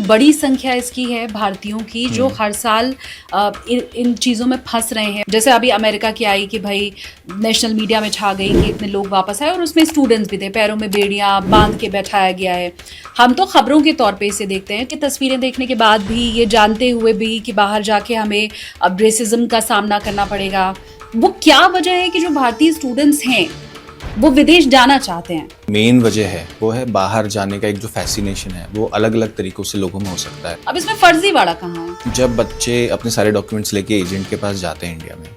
बड़ी संख्या इसकी है भारतीयों की जो हर साल इन चीज़ों में फंस रहे हैं। जैसे अभी अमेरिका की आई कि भाई नेशनल मीडिया में छा गई कि इतने लोग वापस आए और उसमें स्टूडेंट्स भी थे, पैरों में बेड़ियां बांध के बैठाया गया है। हम तो खबरों के तौर पे इसे देखते हैं कि तस्वीरें देखने के बाद भी, ये जानते हुए भी कि बाहर जाके हमें अब रेसिज्म का सामना करना पड़ेगा। वो क्या वजह है कि जो भारतीय स्टूडेंट्स हैं वो विदेश जाना चाहते हैं? मेन वजह है वो है बाहर जाने का एक जो फैसिनेशन है वो अलग अलग तरीकों से लोगों में हो सकता है। अब इसमें फर्जीवाड़ा कहाँ है? जब बच्चे अपने सारे डॉक्यूमेंट्स लेके एजेंट के पास जाते हैं इंडिया में,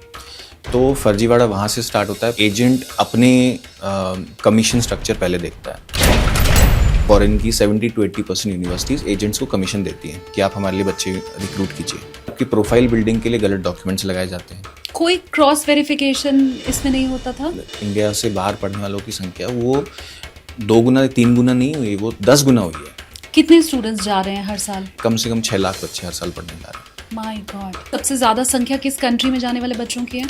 तो फर्जीवाड़ा वहाँ से स्टार्ट होता है। एजेंट अपने कमीशन स्ट्रक्चर पहले देखता है। फॉरेन की 70 to 80% यूनिवर्सिटीज़ एजेंट्स को कमीशन देती हैं कि आप हमारे लिए बच्चे रिक्रूट कीजिए। आपकी प्रोफाइल बिल्डिंग के लिए गलत डॉक्यूमेंट्स लगाए जाते हैं। कोई क्रॉस वेरिफिकेशन इसमें नहीं होता था? इंडिया से बाहर पढ़ने वालों की संख्या वो 2 गुना 3 गुना नहीं हुई, वो 10 गुना हुई है। कितने स्टूडेंट्स जा रहे हैं हर साल? कम से कम 6 लाख बच्चे हर साल पढ़ने जा रहे हैं। My God. सबसे ज़्यादा संख्या किस कंट्री में जाने वाले बच्चों की है?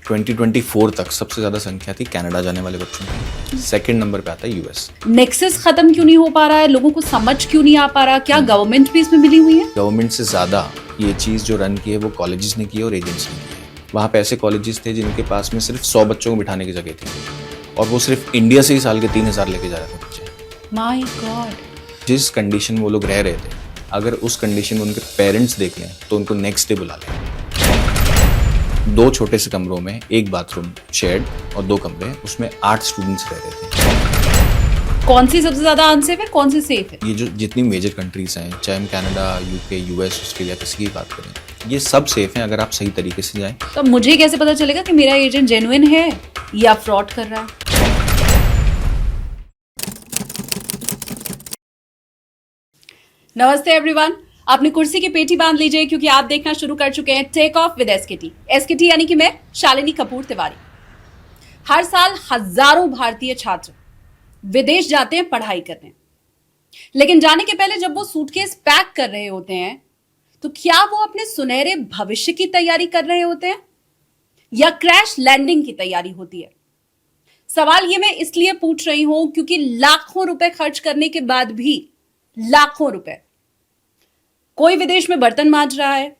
2024 तक सबसे ज़्यादा संख्या थी कनाडा जाने वाले बच्चों की। सेकंड नंबर पे आता है यूएस। नेक्सस खत्म क्यों नहीं हो पा रहा है? लोगों को समझ क्यों नहीं आ पा रहा? क्या गवर्नमेंट भी इसमें मिली हुई है? गवर्नमेंट से ज़्यादा ये चीज़ जो रन की है वो कॉलेजेस ने की है और एजेंट्स ने की है। वहाँ पे ऐसे कॉलेजेस थे जिनके पास में सिर्फ 100 बच्चों को बिठाने की जगह थी और वो सिर्फ इंडिया से ही साल के 3000 लेके जा रहे थे बच्चे। My God. जिस कंडीशन में वो लोग रह रहे थे, अगर उस कंडीशन में उनके पेरेंट्स देख लें तो उनको नेक्स्ट डे बुला लें। 2 छोटे से कमरों में 1 बाथरूम शेयर्ड और 2 कमरे, उसमें 8 स्टूडेंट्स रह रहे थे। कौन सी सबसे ज्यादा अनसेफ है, कौन सी सेफ है? ये जो जितनी मेजर कंट्रीज हैं, चाहे हम कनाडा, यूके, यूएस, ऑस्ट्रेलिया किसी की बात करें, ये सब सेफ हैं अगर आप सही तरीके से जाएं। तो मुझे कैसे पता चलेगा कि मेरा एजेंट जेन्युइन है या फ्रॉड कर रहा है? नमस्ते एवरीवन, अपनी कुर्सी की पेटी बांध लीजिए क्योंकि आप देखना शुरू कर चुके हैं take off with SKT. SKT यानी कि मैं शालिनी कपूर तिवारी। हर साल हजारों भारतीय छात्र विदेश जाते हैं पढ़ाई करने, लेकिन जाने के पहले जब वो सूटकेस पैक कर रहे होते हैं तो क्या वो अपने सुनहरे भविष्य की तैयारी कर रहे होते हैं या क्रैश लैंडिंग की तैयारी होती है? सवाल ये मैं इसलिए पूछ रही हूं क्योंकि लाखों रुपए खर्च करने के बाद भी लाखों रुपए, कोई विदेश में बर्तन मांज रहा है,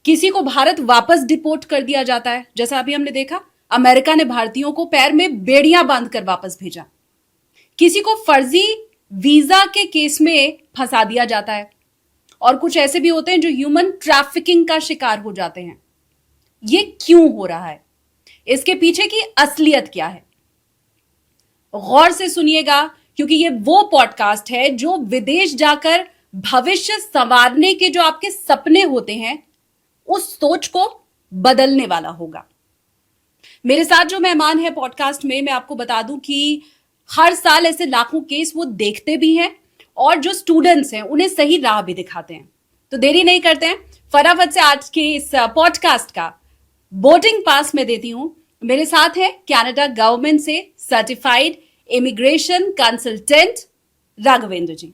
किसी को भारत वापस डिपोर्ट कर दिया जाता है। जैसा अभी हमने देखा, अमेरिका ने भारतीयों को पैर में बेड़ियां बांधकर वापस भेजा। किसी को फर्जी वीजा के केस में फंसा दिया जाता है और कुछ ऐसे भी होते हैं जो ह्यूमन ट्रैफिकिंग का शिकार हो जाते हैं। ये क्यों हो रहा है? इसके पीछे की असलियत क्या है? गौर से सुनिएगा क्योंकि ये वो पॉडकास्ट है जो विदेश जाकर भविष्य संवारने के जो आपके सपने होते हैं उस सोच को बदलने वाला होगा। मेरे साथ जो मेहमान है पॉडकास्ट में, मैं आपको बता दूं कि हर साल ऐसे लाखों केस वो देखते भी हैं और जो स्टूडेंट्स हैं उन्हें सही राह भी दिखाते हैं। तो देरी नहीं करते हैं, फटाफट से आज के इस पॉडकास्ट का बोर्डिंग पास में देती हूं। मेरे साथ है कनाडा गवर्नमेंट से certified immigration consultant Raghavendra ji.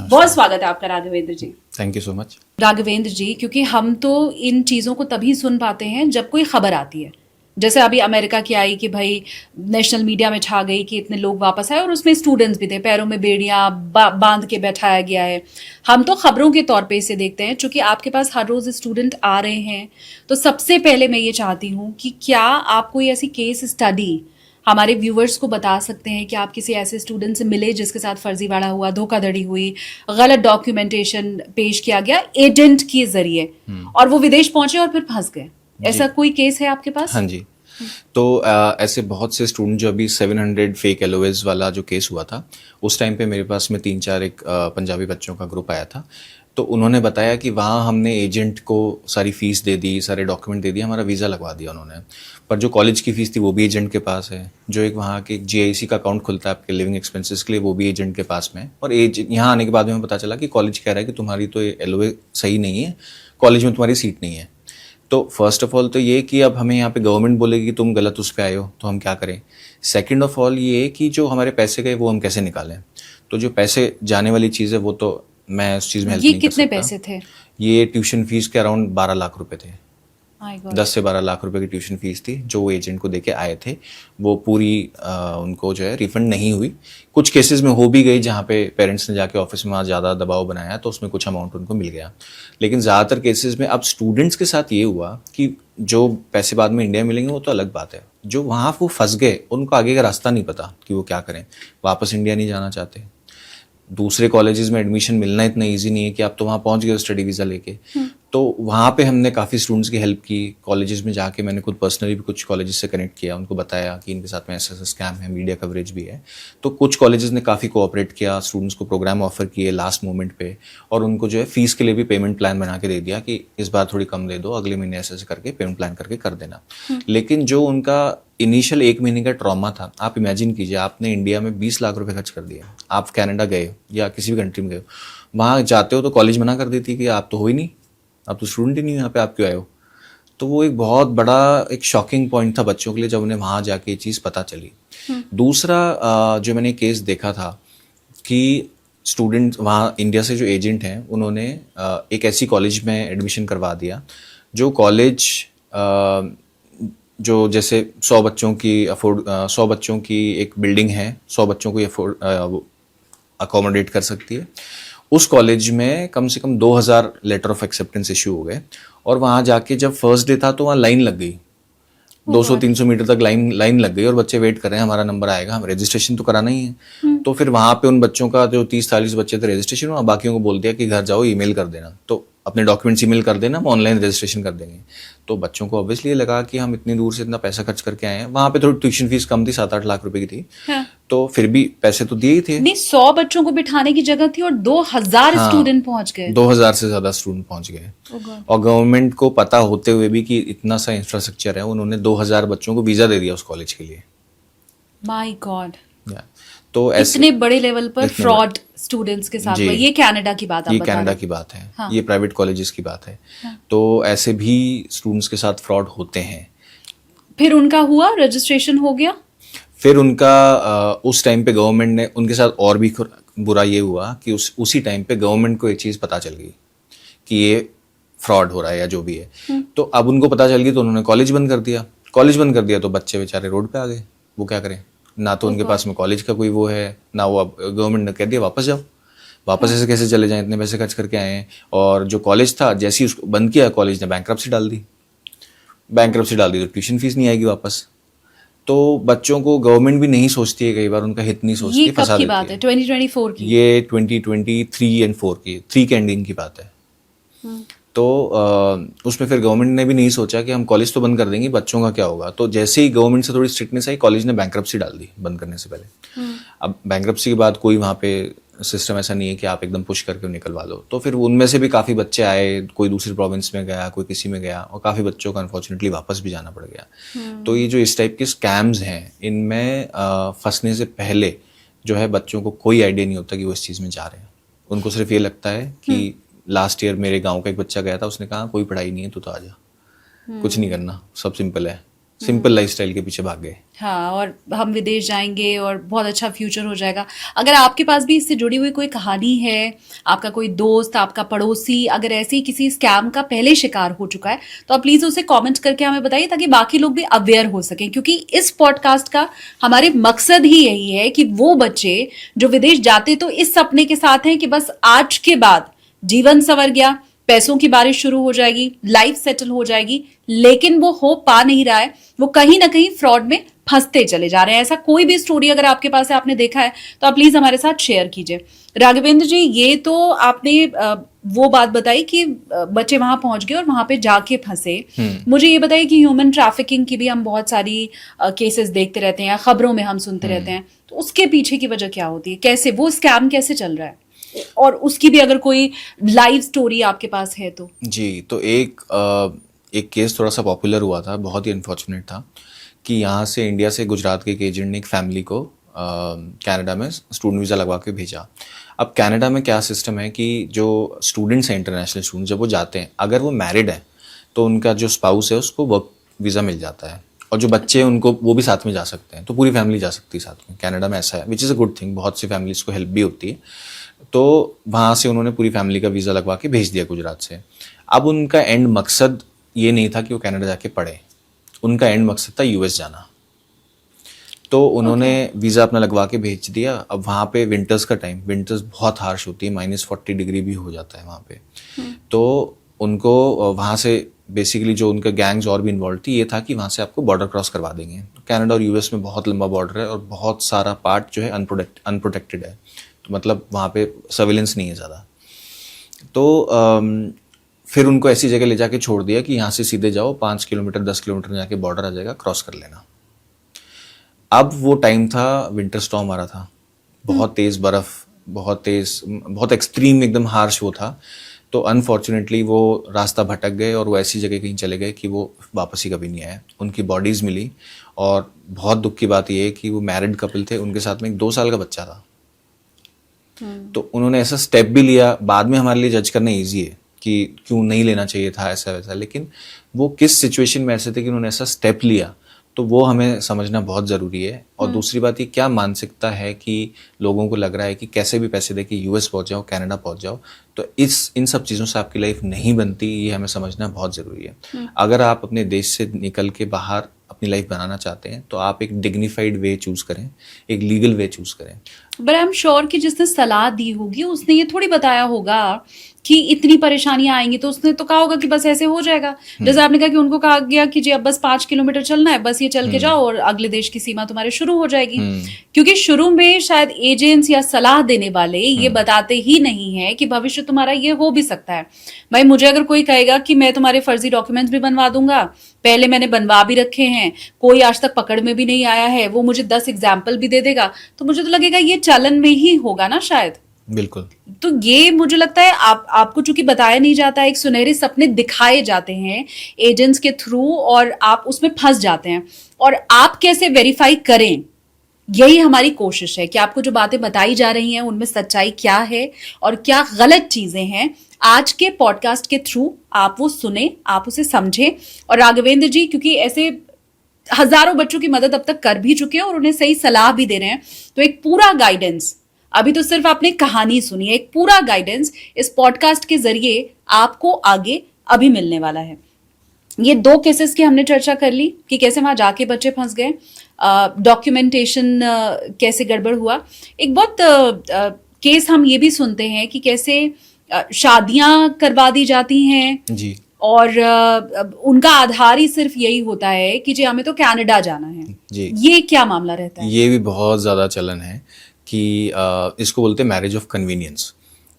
बहुत स्वागत है आपका Raghavendra ji. Thank you so much Raghavendra ji, क्योंकि हम तो इन चीज़ों को तभी सुन पाते हैं जब कोई खबर आती है। जैसे अभी अमेरिका की आई कि भाई नेशनल मीडिया में छा गई कि इतने लोग वापस आए और उसमें स्टूडेंट्स भी थे, पैरों में बेड़ियां बांध के बैठाया गया है। हम तो खबरों के तौर पे इसे देखते हैं। चूंकि आपके पास हर रोज़ स्टूडेंट आ रहे हैं, तो सबसे पहले मैं ये चाहती हूँ कि क्या आप कोई ऐसी केस स्टडी हमारे व्यूवर्स को बता सकते हैं कि आप किसी ऐसे स्टूडेंट से मिले जिसके साथ फर्जीवाड़ा हुआ, धोखाधड़ी हुई, गलत डॉक्यूमेंटेशन पेश किया गया एजेंट के जरिए और वो विदेश पहुंचे और फिर फंस गए? ऐसा कोई केस है आपके पास? हाँ जी। तो ऐसे बहुत से स्टूडेंट, जो अभी 700 फेक एलओएस वाला जो केस हुआ था, उस टाइम पे मेरे पास में 3-4 एक पंजाबी बच्चों का ग्रुप आया था। तो उन्होंने बताया कि वहाँ हमने एजेंट को सारी फीस दे दी, सारे डॉक्यूमेंट दे दिए, हमारा वीज़ा लगवा दिया उन्होंने, पर जो कॉलेज की फ़ीस थी वो भी एजेंट के पास है। जो एक वहाँ के जीआईसी का अकाउंट खुलता है आपके लिविंग एक्सपेंसेस के लिए, वो भी एजेंट के पास में है। और यहाँ आने के बाद में हमें पता चला कि कॉलेज कह रहा है कि तुम्हारी तो ये एलओए सही नहीं है, कॉलेज में तुम्हारी सीट नहीं है। तो फर्स्ट ऑफ ऑल तो ये कि अब हमें यहाँ पे गवर्नमेंट बोलेगी कि तुम गलत उस पर आए हो, तो हम क्या करें। सेकंड ऑफ ऑल ये कि जो हमारे पैसे गए वो हम कैसे निकालें। तो जो पैसे जाने वाली चीज़ है वो तो मैं उस चीज़ में हेल्प नहीं कर सकता। कितने पैसे थे? ये ट्यूशन फीस के अराउंड 12 लाख रुपए थे। My God. 10 से 12 लाख रुपए की ट्यूशन फीस थी जो वो एजेंट को देके आए थे, वो पूरी उनको जो है रिफंड नहीं हुई। कुछ केसेस में हो भी गई जहाँ पे पेरेंट्स ने जाके ऑफिस में वहाँ ज़्यादा दबाव बनाया तो उसमें कुछ अमाउंट उनको मिल गया, लेकिन ज़्यादातर केसेस में अब स्टूडेंट्स के साथ ये हुआ कि जो पैसे बाद में इंडिया मिलेंगे वो तो अलग बात है, जो वहाँ वो फंस गए उनको आगे का रास्ता नहीं पता कि वो क्या करें, वापस इंडिया नहीं जाना चाहते। दूसरे कॉलेजेस में एडमिशन मिलना इतना इजी नहीं है कि आप तो वहाँ पहुँच गए स्टडी वीज़ा लेके। तो वहाँ पे हमने काफ़ी स्टूडेंट्स की हेल्प की, कॉलेजेस में जाके मैंने खुद पर्सनली भी कुछ कॉलेजेस से कनेक्ट किया, उनको बताया कि इनके साथ में ऐसा ऐसा स्कैम है, मीडिया कवरेज भी है। तो कुछ कॉलेजेस ने काफ़ी कोऑपरेट किया, स्टूडेंट्स को प्रोग्राम ऑफर किए लास्ट मोमेंट पे, और उनको जो है फीस के लिए भी पेमेंट प्लान बना के दे दिया कि इस बार थोड़ी कम दे दो, अगले महीने ऐसे ऐसे करके पेमेंट प्लान करके कर देना। लेकिन जो उनका इनिशियल 1 महीने का ट्रॉमा था, आप इमेजिन कीजिए आपने इंडिया में 20 लाख रुपए खर्च कर दिए, आप कनाडा गए या किसी भी कंट्री में गए, वहाँ जाते हो तो कॉलेज मना कर देती है कि आप तो हो ही नहीं, आप तो स्टूडेंट ही नहीं हो, यहाँ पे आप क्यों आए हो। तो वो एक बहुत बड़ा एक शॉकिंग पॉइंट था बच्चों के लिए जब उन्हें वहाँ जाके ये चीज़ पता चली। दूसरा जो मैंने केस देखा था कि स्टूडेंट वहाँ इंडिया से जो एजेंट हैं उन्होंने एक ऐसी कॉलेज में एडमिशन करवा दिया जो कॉलेज जो जैसे 100 बच्चों की 100 बच्चों की एक बिल्डिंग है, 100 बच्चों को ये अकोमोडेट कर सकती है। उस कॉलेज में कम से कम 2000 लेटर ऑफ एक्सेप्टेंस इशू हो गए, और वहाँ जाके जब फर्स्ट डे था तो वहाँ लाइन लग गई, 200-300 मीटर तक लाइन लग गई, और बच्चे वेट कर रहे हैं हमारा नंबर आएगा, हम रजिस्ट्रेशन तो कराना ही है। तो फिर वहाँ पे उन बच्चों का जो 30-40 बच्चे थे रजिस्ट्रेशन हुआ, बाकियों को बोल दिया कि घर जाओ ईमेल कर देना, तो अपने डॉक्यूमेंट्स ईमेल कर देना, हम ऑनलाइन रजिस्ट्रेशन कर देंगे। तो बच्चों को ऑब्वियसली लगा कि हम इतनी दूर से इतना पैसा खर्च करके आए हैं, वहाँ पे थोड़ी ट्यूशन फीस कम थी, 7-8 लाख रुपए की थी। हाँ। तो फिर भी पैसे तो दिए ही थे। नहीं, 100 बच्चों को बिठाने की जगह थी और 2000 स्टूडेंट पहुंच गए। 2000 से ज्यादा स्टूडेंट पहुंच गए, Oh God. और गवर्नमेंट को पता होते हुए भी कि इतना सा इंफ्रास्ट्रक्चर है, उन्होंने 2000 बच्चों को वीजा दे दिया उस कॉलेज के लिए। माय गॉड, तो ऐसे इतने बड़े लेवल पर इतने फ्रॉड स्टूडेंट्स के साथ जी। हुआ। ये कनाडा की बात आप ये बता कनाडा रहे की बात है, हाँ। ये प्राइवेट कॉलेजेस की बात है। तो ऐसे भी स्टूडेंट्स के साथ फ्रॉड होते हैं। फिर उनका हुआ, रजिस्ट्रेशन हो गया। फिर उनका उस टाइम पे गवर्नमेंट ने उनके साथ और भी बुरा ये हुआ कि उसी टाइम पे गवर्नमेंट को एक चीज़ पता चल गई कि ये फ्रॉड हो रहा है या जो भी है। तो अब उनको पता चल गई तो उन्होंने कॉलेज बंद कर दिया। कॉलेज बंद कर दिया तो बच्चे बेचारे रोड पे आ गए, वो क्या करें, ना तो उनके पास में कॉलेज का कोई वो है, ना वो, अब गवर्नमेंट ने कह दिया वापस जाओ, वापस ऐसे कैसे चले जाएं, इतने पैसे खर्च करके आए हैं। और जो कॉलेज था जैसे ही उसको बंद किया, कॉलेज ने बैंक्रप्सी डाल दी, तो ट्यूशन फीस नहीं आएगी वापस। तो बच्चों को गवर्नमेंट भी नहीं सोचती है, कई बार उनका हित नहीं सोचती, ये कब फंसा की देती बात है? 2024 की? ये 2023 एंड 4 की, 3 के एंडिंग की बात है। तो उसमें फिर गवर्नमेंट ने भी नहीं सोचा कि हम कॉलेज तो बंद कर देंगे, बच्चों का क्या होगा। तो जैसे ही गवर्नमेंट से थोड़ी स्ट्रिक्टनेस आई, कॉलेज ने बैंक्रप्सी डाल दी बंद करने से पहले। अब बैंक्रप्सी के बाद कोई वहाँ पे सिस्टम ऐसा नहीं है कि आप एकदम पुश करके निकलवा लो। तो फिर उनमें से भी काफ़ी बच्चे आए, कोई दूसरी प्रोविंस में गया, कोई किसी में गया, और काफ़ी बच्चों को अनफॉर्चुनेटली वापस भी जाना पड़ गया। तो ये जो इस टाइप के स्कैम्स हैं, इनमें फंसने से पहले जो है बच्चों को कोई आइडिया नहीं होता कि वो इस चीज़ में जा रहे हैं। उनको सिर्फ ये लगता है कि लास्ट ईयर मेरे गांव का एक बच्चा गया था, उसने कहा कोई पढ़ाई नहीं है, तू तो आ जा, कुछ नहीं करना, सब सिंपल है, सिंपल लाइफस्टाइल के पीछे भाग गए। हाँ, और हम विदेश जाएंगे और बहुत अच्छा फ्यूचर हो जाएगा। अगर आपके पास भी इससे जुड़ी हुई कोई कहानी है, आपका कोई दोस्त, आपका पड़ोसी अगर ऐसे ही किसी स्कैम का पहले शिकार हो चुका है, तो आप प्लीज उसे कमेंट करके हमें बताइए, ताकि बाकी लोग भी अवेयर हो सकें। क्योंकि इस पॉडकास्ट का हमारे मकसद ही यही है कि वो बच्चे जो विदेश जाते तो इस सपने के साथ हैं कि बस आज के बाद जीवन संवर गया, पैसों की बारिश शुरू हो जाएगी, लाइफ सेटल हो जाएगी, लेकिन वो हो पा नहीं रहा है, वो कहीं ना कहीं फ्रॉड में फंसते चले जा रहे हैं। ऐसा कोई भी स्टोरी अगर आपके पास है, आपने देखा है, तो आप प्लीज हमारे साथ शेयर कीजिए। राघवेंद्र जी, ये तो आपने वो बात बताई कि बच्चे वहां पहुंच गए और वहां पे जाके फंसे। मुझे ये बताइए कि ह्यूमन ट्रैफिकिंग की भी हम बहुत सारी केसेस देखते रहते हैं, खबरों में हम सुनते रहते हैं, तो उसके पीछे की वजह क्या होती है, कैसे वो स्कैम कैसे चल रहा है, और उसकी भी अगर कोई लाइव स्टोरी आपके पास है तो। जी, तो एक केस थोड़ा सा पॉपुलर हुआ था, बहुत ही अनफॉर्चुनेट था, कि यहाँ से इंडिया से गुजरात के एक एजेंट ने एक फैमिली को कनाडा में स्टूडेंट वीज़ा लगवा के भेजा। अब कनाडा में क्या सिस्टम है कि जो स्टूडेंट्स हैं, इंटरनेशनल स्टूडेंट, जब वो जाते हैं, अगर वो मैरिड है तो उनका जो स्पाउस है उसको वर्क वीज़ा मिल जाता है, और जो बच्चे हैं उनको वो भी साथ में जा सकते हैं, तो पूरी फैमिली जा सकती है साथ में। कनाडा में ऐसा है, which is a good thing, बहुत सी फैमिलीज को हेल्प भी होती है। तो वहाँ से उन्होंने पूरी फैमिली का वीज़ा लगवा के भेज दिया गुजरात से। अब उनका एंड मकसद ये नहीं था कि वो कनाडा जाके पढ़े, उनका एंड मकसद था यूएस जाना। तो उन्होंने वीज़ा अपना लगवा के भेज दिया। अब वहाँ पे विंटर्स का टाइम, विंटर्स बहुत हार्श होती है, -40 डिग्री भी हो जाता है वहाँ पे। तो उनको वहाँ से बेसिकली जो उनका गैंग्स और भी इन्वॉल्व थी, ये था कि वहाँ से आपको बॉर्डर क्रॉस करवा देंगे। कनाडा और यूएस में बहुत लंबा बॉर्डर है और बहुत सारा पार्ट जो है अनप्रोटेक्टेड है, तो मतलब वहाँ पे सर्विलेंस नहीं है ज़्यादा। तो फिर उनको ऐसी जगह ले जाके छोड़ दिया कि यहाँ से सीधे जाओ, 5 किलोमीटर 10 किलोमीटर में जाके बॉर्डर आ जाएगा, क्रॉस कर लेना। अब वो टाइम था, विंटर स्टॉर्म आ रहा था, बहुत तेज़ बर्फ़, बहुत तेज़, बहुत एक्सट्रीम एकदम हार्श वो था। तो अनफॉर्चुनेटली वो रास्ता भटक गए और वो ऐसी जगह कहीं चले गए कि वो वापस ही कभी नहीं आए। उनकी बॉडीज़ मिली और बहुत दुख की बात ये है कि वो मैरिड कपल थे, उनके साथ में एक 2 साल का बच्चा था। तो उन्होंने ऐसा स्टेप भी लिया, बाद में हमारे लिए जज करना ईजी है कि क्यों नहीं लेना चाहिए था ऐसा वैसा, लेकिन वो किस सिचुएशन में ऐसे थे कि उन्होंने ऐसा स्टेप लिया, तो वो हमें समझना बहुत ज़रूरी है। और दूसरी बात, ये क्या मानसिकता है कि लोगों को लग रहा है कि कैसे भी पैसे दे के यूएस पहुंच जाओ, कनाडा पहुंच जाओ, तो इन सब चीज़ों से आपकी लाइफ नहीं बनती, ये हमें समझना बहुत ज़रूरी है। अगर आप अपने देश से निकल के बाहर अपनी लाइफ बनाना चाहते हैं तो आप एक डिग्निफाइड वे चूज़ करें, एक लीगल वे चूज़ करें। बट आई एम श्योर कि जिसने सलाह दी होगी उसने ये थोड़ी बताया होगा कि इतनी परेशानियां आएंगी, तो उसने तो कहा होगा कि बस ऐसे हो जाएगा। जैसे आपने कहा कि उनको कहा गया कि जी अब बस 5 किलोमीटर चलना है, बस ये चल के जाओ और अगले देश की सीमा तुम्हारे शुरू हो जाएगी। क्योंकि शुरू में शायद एजेंट्स या सलाह देने वाले ये बताते ही नहीं है कि भविष्य तुम्हारा ये हो भी सकता है। भाई मुझे अगर कोई कहेगा कि मैं तुम्हारे फर्जी डॉक्यूमेंट्स भी बनवा दूंगा, पहले मैंने बनवा भी रखे हैं, कोई आज तक पकड़ में भी नहीं आया है, वो मुझे 10 एग्जाम्पल भी दे देगा, तो मुझे तो लगेगा ये चलन में ही होगा ना शायद। बिल्कुल। तो ये मुझे लगता है आपको चूंकि बताया नहीं जाता, एक सुनहरे सपने दिखाए जाते हैं एजेंट्स के थ्रू और आप उसमें फंस जाते हैं। और आप कैसे वेरीफाई करें, यही हमारी कोशिश है कि आपको जो बातें बताई जा रही हैं उनमें सच्चाई क्या है और क्या गलत चीजें हैं। आज के पॉडकास्ट के थ्रू आप वो सुने, आप उसे समझें। और राघवेंद्र जी क्योंकि ऐसे हजारों बच्चों की मदद अब तक कर भी चुके हैं और उन्हें सही सलाह भी दे रहे हैं, तो एक पूरा गाइडेंस, अभी तो सिर्फ आपने कहानी सुनी है, एक पूरा गाइडेंस इस पॉडकास्ट के जरिए आपको आगे अभी मिलने वाला है। ये 2 केसेस की हमने चर्चा कर ली कि कैसे वहां जाके बच्चे फंस गए, डॉक्यूमेंटेशन कैसे गड़बड़ हुआ। एक बहुत केस हम ये भी सुनते हैं कि कैसे शादियां करवा दी जाती हैं जी। और उनका आधार ही सिर्फ यही होता है कि जी हमें तो कनाडा जाना है जी। ये क्या मामला रहता है? ये भी बहुत ज़्यादा चलन है कि इसको बोलते हैं मैरिज ऑफ कन्वीनियंस,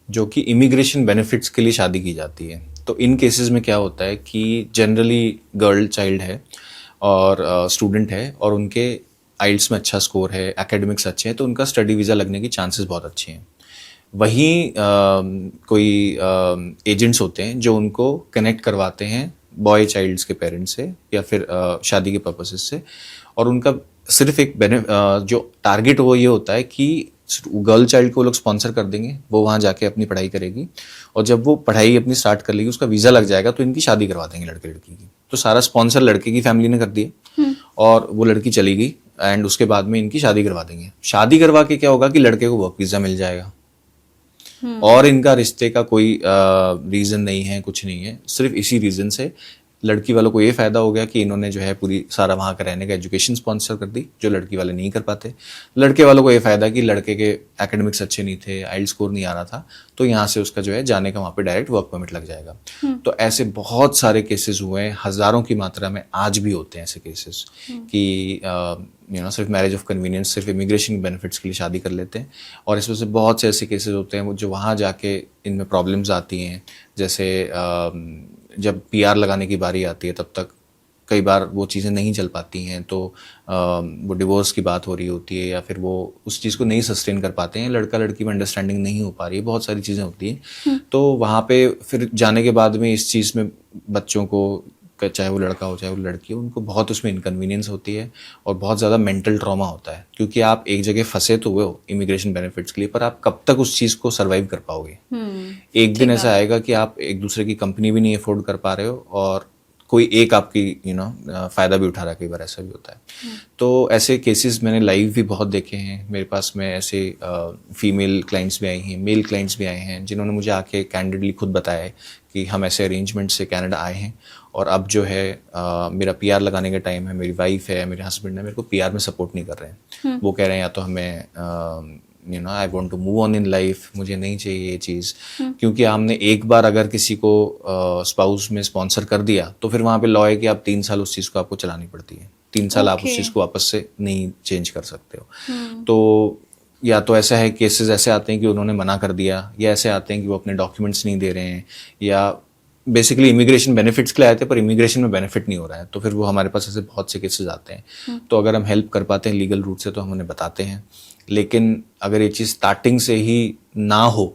जो कि इमिग्रेशन बेनिफिट्स के लिए शादी की जाती है। तो इन केसेस में क्या होता है कि जनरली गर्ल चाइल्ड है और स्टूडेंट है और उनके आइल्स में अच्छा स्कोर है, एकेडमिक्स अच्छे हैं, तो उनका स्टडी वीज़ा लगने की चांसेस बहुत अच्छे हैं। वहीं कोई एजेंट्स होते हैं जो उनको कनेक्ट करवाते हैं बॉय चाइल्ड्स के पेरेंट्स से या फिर शादी के पर्पसेस से, और उनका सिर्फ एक जो टारगेट वो ये होता है कि गर्ल चाइल्ड को वो लोग स्पॉन्सर कर देंगे, वो वहाँ जाके अपनी पढ़ाई करेगी और जब वो पढ़ाई अपनी स्टार्ट कर लेगी, उसका वीज़ा लग जाएगा तो इनकी शादी करवा देंगे लड़के लड़की की। तो सारा स्पॉन्सर लड़के की फैमिली ने कर दिया और वो लड़की चली गई एंड उसके बाद में इनकी शादी करवा देंगे। शादी करवा के क्या होगा कि लड़के को वर्क वीज़ा मिल जाएगा और इनका रिश्ते का कोई रीज़न नहीं है, कुछ नहीं है, सिर्फ इसी रीज़न से लड़की वालों को ये फ़ायदा हो गया कि इन्होंने जो है पूरी सारा वहाँ का रहने का एजुकेशन स्पॉन्सर कर दी, जो लड़की वाले नहीं कर पाते। लड़के वालों को ये फ़ायदा कि लड़के के एकेडमिक्स अच्छे नहीं थे, आइल स्कोर नहीं आ रहा था, तो यहाँ से उसका जो है जाने का वहाँ पे डायरेक्ट वर्क परमिट लग जाएगा। तो ऐसे बहुत सारे केसेस हुए हैं, हज़ारों की मात्रा में आज भी होते हैं ऐसे केसेस कि सिर्फ मैरिज ऑफ कन्वीनियंस, सिर्फ इमिग्रेशन बेनिफिट्स के लिए शादी कर लेते हैं। और इसमें से बहुत से ऐसे केसेस होते हैं जो वहाँ जाके इनमें प्रॉब्लम्स आती हैं। जैसे जब पीआर लगाने की बारी आती है तब तक कई बार वो चीज़ें नहीं चल पाती हैं, तो वो डिवोर्स की बात हो रही होती है या फिर वो उस चीज़ को नहीं सस्टेन कर पाते हैं, लड़का लड़की में अंडरस्टैंडिंग नहीं हो पा रही है, बहुत सारी चीज़ें होती हैं। तो वहाँ पे फिर जाने के बाद में इस चीज़ में बच्चों को, चाहे वो लड़का हो चाहे वो लड़की हो, उनको बहुत उसमें इनकन्वीनियंस होती है और बहुत ज़्यादा मेंटल ट्रॉमा होता है, क्योंकि आप एक जगह फंसे तो हुए हो इमिग्रेशन बेनिफिट्स के लिए, पर आप कब तक उस चीज़ को सर्वाइव कर पाओगे? एक दिन ऐसा आएगा कि आप एक दूसरे की कंपनी भी नहीं अफोर्ड कर पा रहे हो और कोई एक आपकी फ़ायदा भी उठा रहा है, कई बार ऐसा भी होता है। तो ऐसे केसेस मैंने लाइव भी बहुत देखे हैं। मेरे पास में ऐसे फीमेल क्लाइंट्स भी आई हैं, मेल क्लाइंट्स भी आए हैं, जिन्होंने मुझे आके कैंडिडली खुद बताया है कि हम ऐसे अरेंजमेंट से कनाडा आए हैं और अब जो है मेरा पीआर लगाने का टाइम है, मेरी वाइफ है, मेरे हस्बैंड है, मेरे को पीआर में सपोर्ट नहीं कर रहे हैं। वो कह रहे हैं या तो हमें I want to move on in life, मुझे नहीं चाहिए ये चीज़, क्योंकि हमने एक बार अगर किसी को स्पाउस में स्पॉन्सर कर दिया तो फिर वहाँ पे लॉ है कि आप 3 साल उस चीज़ को आपको चलानी पड़ती है, 3 साल आप उस चीज़ को वापस से नहीं चेंज कर सकते हो। तो या तो ऐसा है, केसेस ऐसे आते हैं कि उन्होंने मना कर दिया, या ऐसे आते हैं कि वो अपने डॉक्यूमेंट्स नहीं दे रहे हैं, या बेसिकली इमिग्रेशन बेनिफिट्स के लिए आए थे पर इमिग्रेशन में बेनिफिट नहीं हो रहा है, तो फिर वो हमारे पास ऐसे बहुत से केसेस आते हैं। तो अगर हम हेल्प कर पाते हैं लीगल रूट से तो हम उन्हें बताते हैं, लेकिन अगर ये चीज़ स्टार्टिंग से ही ना हो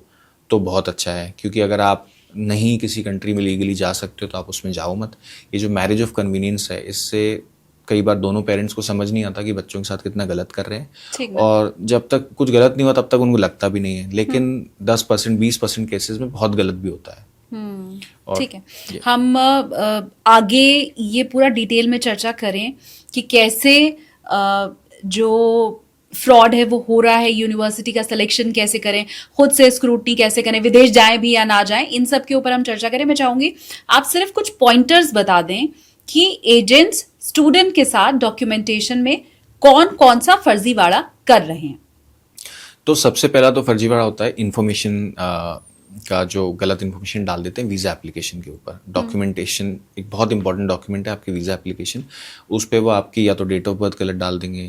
तो बहुत अच्छा है, क्योंकि अगर आप नहीं किसी कंट्री में लीगली जा सकते हो तो आप उसमें जाओ मत। ये जो मैरिज ऑफ कन्वीनियंस है, इससे कई बार दोनों पेरेंट्स को समझ नहीं आता कि बच्चों के साथ कितना गलत कर रहे हैं, और जब तक कुछ गलत नहीं हुआ तब तक उनको लगता भी नहीं है, लेकिन 10% 20% केसेस में बहुत गलत भी होता है। ठीक है, हम आगे ये पूरा डिटेल में चर्चा करें कि कैसे जो फ्रॉड है वो हो रहा है, यूनिवर्सिटी का सिलेक्शन कैसे करें, खुद से स्क्रूटनी कैसे करें, विदेश जाएं भी या ना जाएं, इन सब के ऊपर हम चर्चा करें। मैं चाहूंगी आप सिर्फ कुछ पॉइंटर्स बता दें कि एजेंट्स स्टूडेंट के साथ डॉक्यूमेंटेशन में कौन कौन सा फर्जीवाड़ा कर रहे हैं। तो सबसे पहला तो फर्जीवाड़ा होता है इन्फॉर्मेशन का, जो गलत इन्फॉर्मेशन डाल देते हैं वीज़ा एप्लीकेशन के ऊपर। डॉक्यूमेंटेशन एक बहुत इंपॉर्टेंट डॉक्यूमेंट है आपकी वीज़ा एप्लीकेशन, उस पर वो आपकी या तो डेट ऑफ बर्थ गलत डाल देंगे,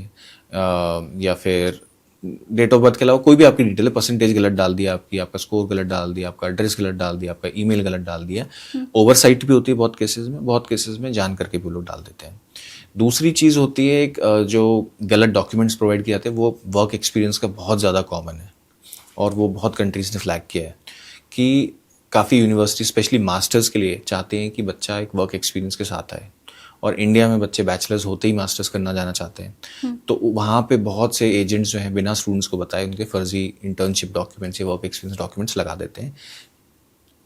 या फिर डेट ऑफ बर्थ के अलावा कोई भी आपकी डिटेल है, परसेंटेज गलत डाल दिया आपकी, आपका स्कोर गलत डाल दिया, आपका एड्रेस गलत डाल दिया, आपका ईमेल गलत डाल दिया। ओवरसाइट भी होती है बहुत केसेस में जान करके भी लोग डाल देते हैं। दूसरी चीज़ होती है एक जो गलत डॉक्यूमेंट्स प्रोवाइड किए जाते हैं, वो वर्क एक्सपीरियंस का बहुत ज़्यादा कॉमन है, और वो बहुत कंट्रीज़ ने फ्लैग किया है कि काफ़ी यूनिवर्सिटी स्पेशली मास्टर्स के लिए चाहते हैं कि बच्चा एक वर्क एक्सपीरियंस के साथ आए, और इंडिया में बच्चे बैचलर्स होते ही मास्टर्स करना जाना चाहते हैं। तो वहाँ पे बहुत से एजेंट्स जो हैं बिना स्टूडेंट्स को बताए उनके फर्जी इंटर्नशिप डॉक्यूमेंट्स या वर्क एक्सपीरियंस डॉक्यूमेंट्स लगा देते हैं।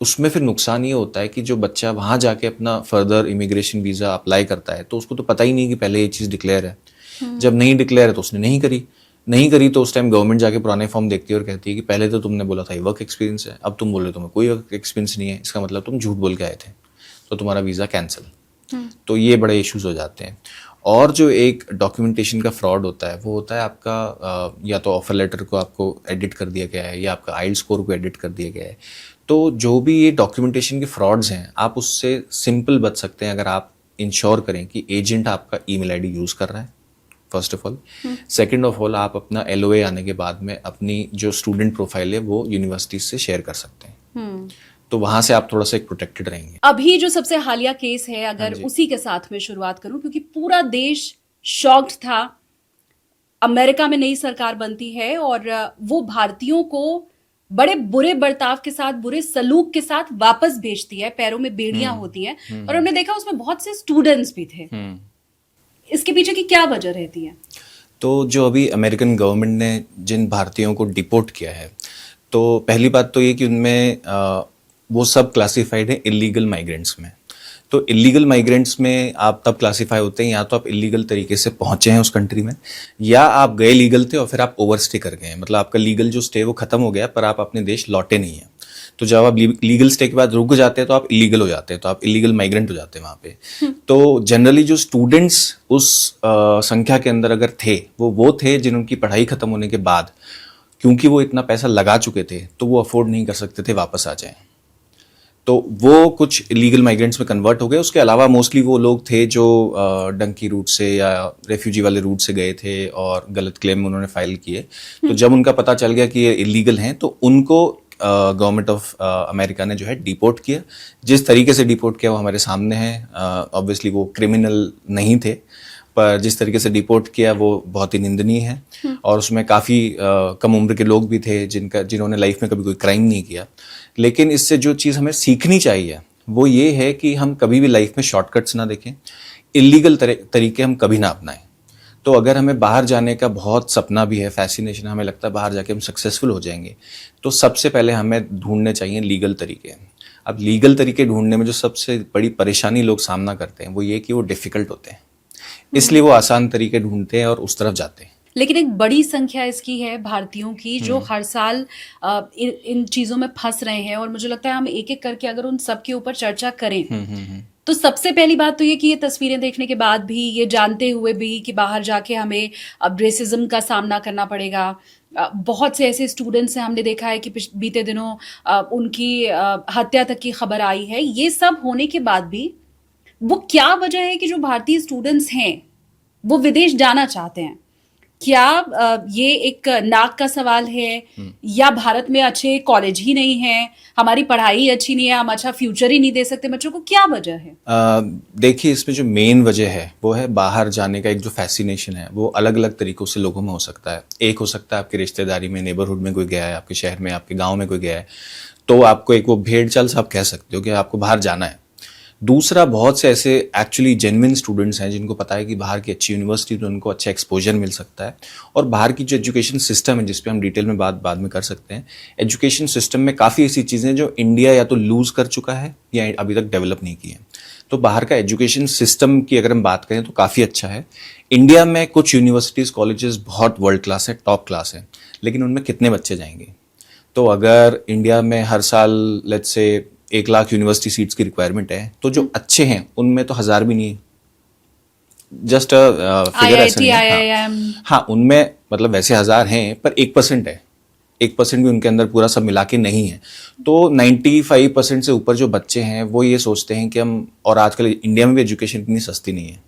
उसमें फिर नुकसान ये होता है कि जो बच्चा वहाँ जाके अपना फर्दर इमिग्रेशन वीज़ा अप्लाई करता है तो उसको तो पता ही नहीं कि पहले ये चीज़ डिक्लेयर है। जब नहीं डिक्लेयर है तो उसने नहीं करी तो उस टाइम गवर्नमेंट जाके पुराने फॉर्म देखती है और कहती है कि पहले तो तुमने बोला था ये वर्क एक्सपीरियंस है, अब तुम बोल रहे हो तुम्हें कोई वर्क एक्सपीरियंस नहीं है, इसका मतलब तुम झूठ बोल के आए थे, तो तुम्हारा वीज़ा कैंसिल। तो ये बड़े इश्यूज हो जाते हैं। और जो एक डॉक्यूमेंटेशन का फ्रॉड होता है वो होता है आपका या तो ऑफर लेटर को आपको एडिट कर दिया गया है या आपका आइल स्कोर को एडिट कर दिया गया है। तो जो भी ये डॉक्यूमेंटेशन के फ्रॉड्स हैं आप उससे सिंपल बच सकते हैं अगर आप इंश्योर करें कि एजेंट आपका ईमेल आईडी यूज़ कर रहा है, first of all. Second of all, आप अपना LOA आने के बाद में अपनी जो स्टूडेंट प्रोफाइल है वो यूनिवर्सिटी से शेयर कर सकते हैं। तो वहां से आप थोड़ा सा एक प्रोटेक्टेड रहेंगे। अभी जो सबसे हालिया केस है, अगर उसी के साथ में शुरुआत करूं, क्योंकि पूरा देश शॉक्ड था। अमेरिका में नई सरकार बनती है और वो भारतीयों को बड़े बुरे बर्ताव के साथ, बुरे सलूक के साथ वापस भेजती है, पैरों में बेड़ियां होती हैं, और हमने देखा उसमें बहुत से स्टूडेंट्स भी थे। इसके पीछे की क्या वजह रहती है? तो जो अभी अमेरिकन गवर्नमेंट ने जिन भारतीयों को डिपोर्ट किया है, तो पहली बात तो ये कि उनमें वो सब क्लासिफाइड है इलीगल माइग्रेंट्स में। तो इलीगल माइग्रेंट्स में आप तब क्लासिफाई होते हैं या तो आप इलीगल तरीके से पहुंचे हैं उस कंट्री में, या आप गए लीगल थे और फिर आप ओवरस्टे कर गए हैं, मतलब आपका लीगल जो स्टे वो खत्म हो गया पर आप अपने देश लौटे नहीं हैं। तो जब आप लीगल स्टे के बाद रुक जाते हैं तो आप इलीगल हो जाते हैं, तो आप इलीगल माइग्रेंट हो जाते हैं वहाँ पे। तो जनरली जो स्टूडेंट्स उस संख्या के अंदर अगर थे वो थे जिनकी पढ़ाई खत्म होने के बाद, क्योंकि वो इतना पैसा लगा चुके थे तो वो अफोर्ड नहीं कर सकते थे वापस आ जाएं, तो वो कुछ इलीगल माइग्रेंट्स में कन्वर्ट हो गए। उसके अलावा मोस्टली वो लोग थे जो डंकी रूट से या रेफ्यूजी वाले रूट से गए थे और गलत क्लेम उन्होंने फाइल किए। तो जब उनका पता चल गया कि ये इलीगल हैं तो उनको गवर्नमेंट ऑफ अमेरिका ने जो है डिपोर्ट किया। जिस तरीके से डिपोर्ट किया वो हमारे सामने है। ऑब्वियसली वो क्रिमिनल नहीं थे, पर जिस तरीके से डिपोर्ट किया वो बहुत ही निंदनीय है, और उसमें काफ़ी कम उम्र के लोग भी थे जिन्होंने लाइफ में कभी कोई क्राइम नहीं किया। लेकिन इससे जो चीज़ हमें सीखनी चाहिए वो ये है कि हम कभी भी लाइफ में शॉर्टकट्स ना देखें, इलीगल तरीके हम कभी ना अपनाएं। तो अगर हमें बाहर जाने का बहुत सपना भी है, फैसिनेशन, हमें लगता है बाहर जाके हम सक्सेसफुल हो जाएंगे, तो सबसे पहले हमें ढूंढने चाहिए लीगल तरीके। अब लीगल तरीके ढूंढने में जो सबसे बड़ी परेशानी लोग सामना करते हैं वो ये कि वो डिफ़िकल्ट होते हैं, इसलिए वो आसान तरीके ढूंढते हैं और उस तरफ जाते हैं। लेकिन एक बड़ी संख्या इसकी है भारतीयों की जो हर साल इन चीज़ों में फंस रहे हैं, और मुझे लगता है हम एक एक करके अगर उन सब के ऊपर चर्चा करें तो सबसे पहली बात तो ये कि ये तस्वीरें देखने के बाद भी, ये जानते हुए भी कि बाहर जाके हमें अब रेसिज्म का सामना करना पड़ेगा, बहुत से ऐसे स्टूडेंट्स हैं, हमने देखा है कि बीते दिनों उनकी हत्या तक की खबर आई है। ये सब होने के बाद भी वो क्या वजह है कि जो भारतीय स्टूडेंट्स हैं वो विदेश जाना चाहते हैं? क्या ये एक नाक का सवाल है, या भारत में अच्छे कॉलेज ही नहीं है, हमारी पढ़ाई अच्छी नहीं है, हम अच्छा फ्यूचर ही नहीं दे सकते बच्चों को? क्या वजह है? देखिए, इसमें जो मेन वजह है वो है बाहर जाने का एक जो फैसिनेशन है, वो अलग अलग तरीकों से लोगों में हो सकता है। एक हो सकता है आपकी रिश्तेदारी में, नेबरहुड में कोई गया है, आपके शहर में, आपके गाँव में कोई गया है, तो आपको एक वो भेड़ चाल से आप कह सकते हो कि आपको बाहर जाना है। दूसरा, बहुत से ऐसे एक्चुअली जेन्युइन स्टूडेंट्स हैं जिनको पता है कि बाहर की अच्छी यूनिवर्सिटी में उनको अच्छा एक्सपोजर मिल सकता है, और बाहर की जो एजुकेशन सिस्टम है, जिस पे हम डिटेल में बात बाद में कर सकते हैं, एजुकेशन सिस्टम में काफ़ी ऐसी चीज़ें जो इंडिया या तो लूज़ कर चुका है या अभी तक डेवलप नहीं की है। तो बाहर का एजुकेशन सिस्टम की अगर हम बात करें तो काफ़ी अच्छा है। इंडिया में कुछ यूनिवर्सिटीज़, कॉलेजेस बहुत वर्ल्ड क्लास है, टॉप क्लास है, लेकिन उनमें कितने बच्चे जाएंगे? तो अगर इंडिया में हर साल let's say 1 lakh university seats की रिक्वायरमेंट है, तो जो अच्छे हैं उनमें तो 1000 भी नहीं है। जस्ट फिगर ऐसा नहीं है। हाँ, उनमें मतलब वैसे 1000 हैं पर 1% है, 1% भी उनके अंदर पूरा सब मिला के नहीं है। तो 95% से ऊपर जो बच्चे हैं वो ये सोचते हैं कि हम, और आजकल इंडिया में भी एजुकेशन इतनी सस्ती नहीं है।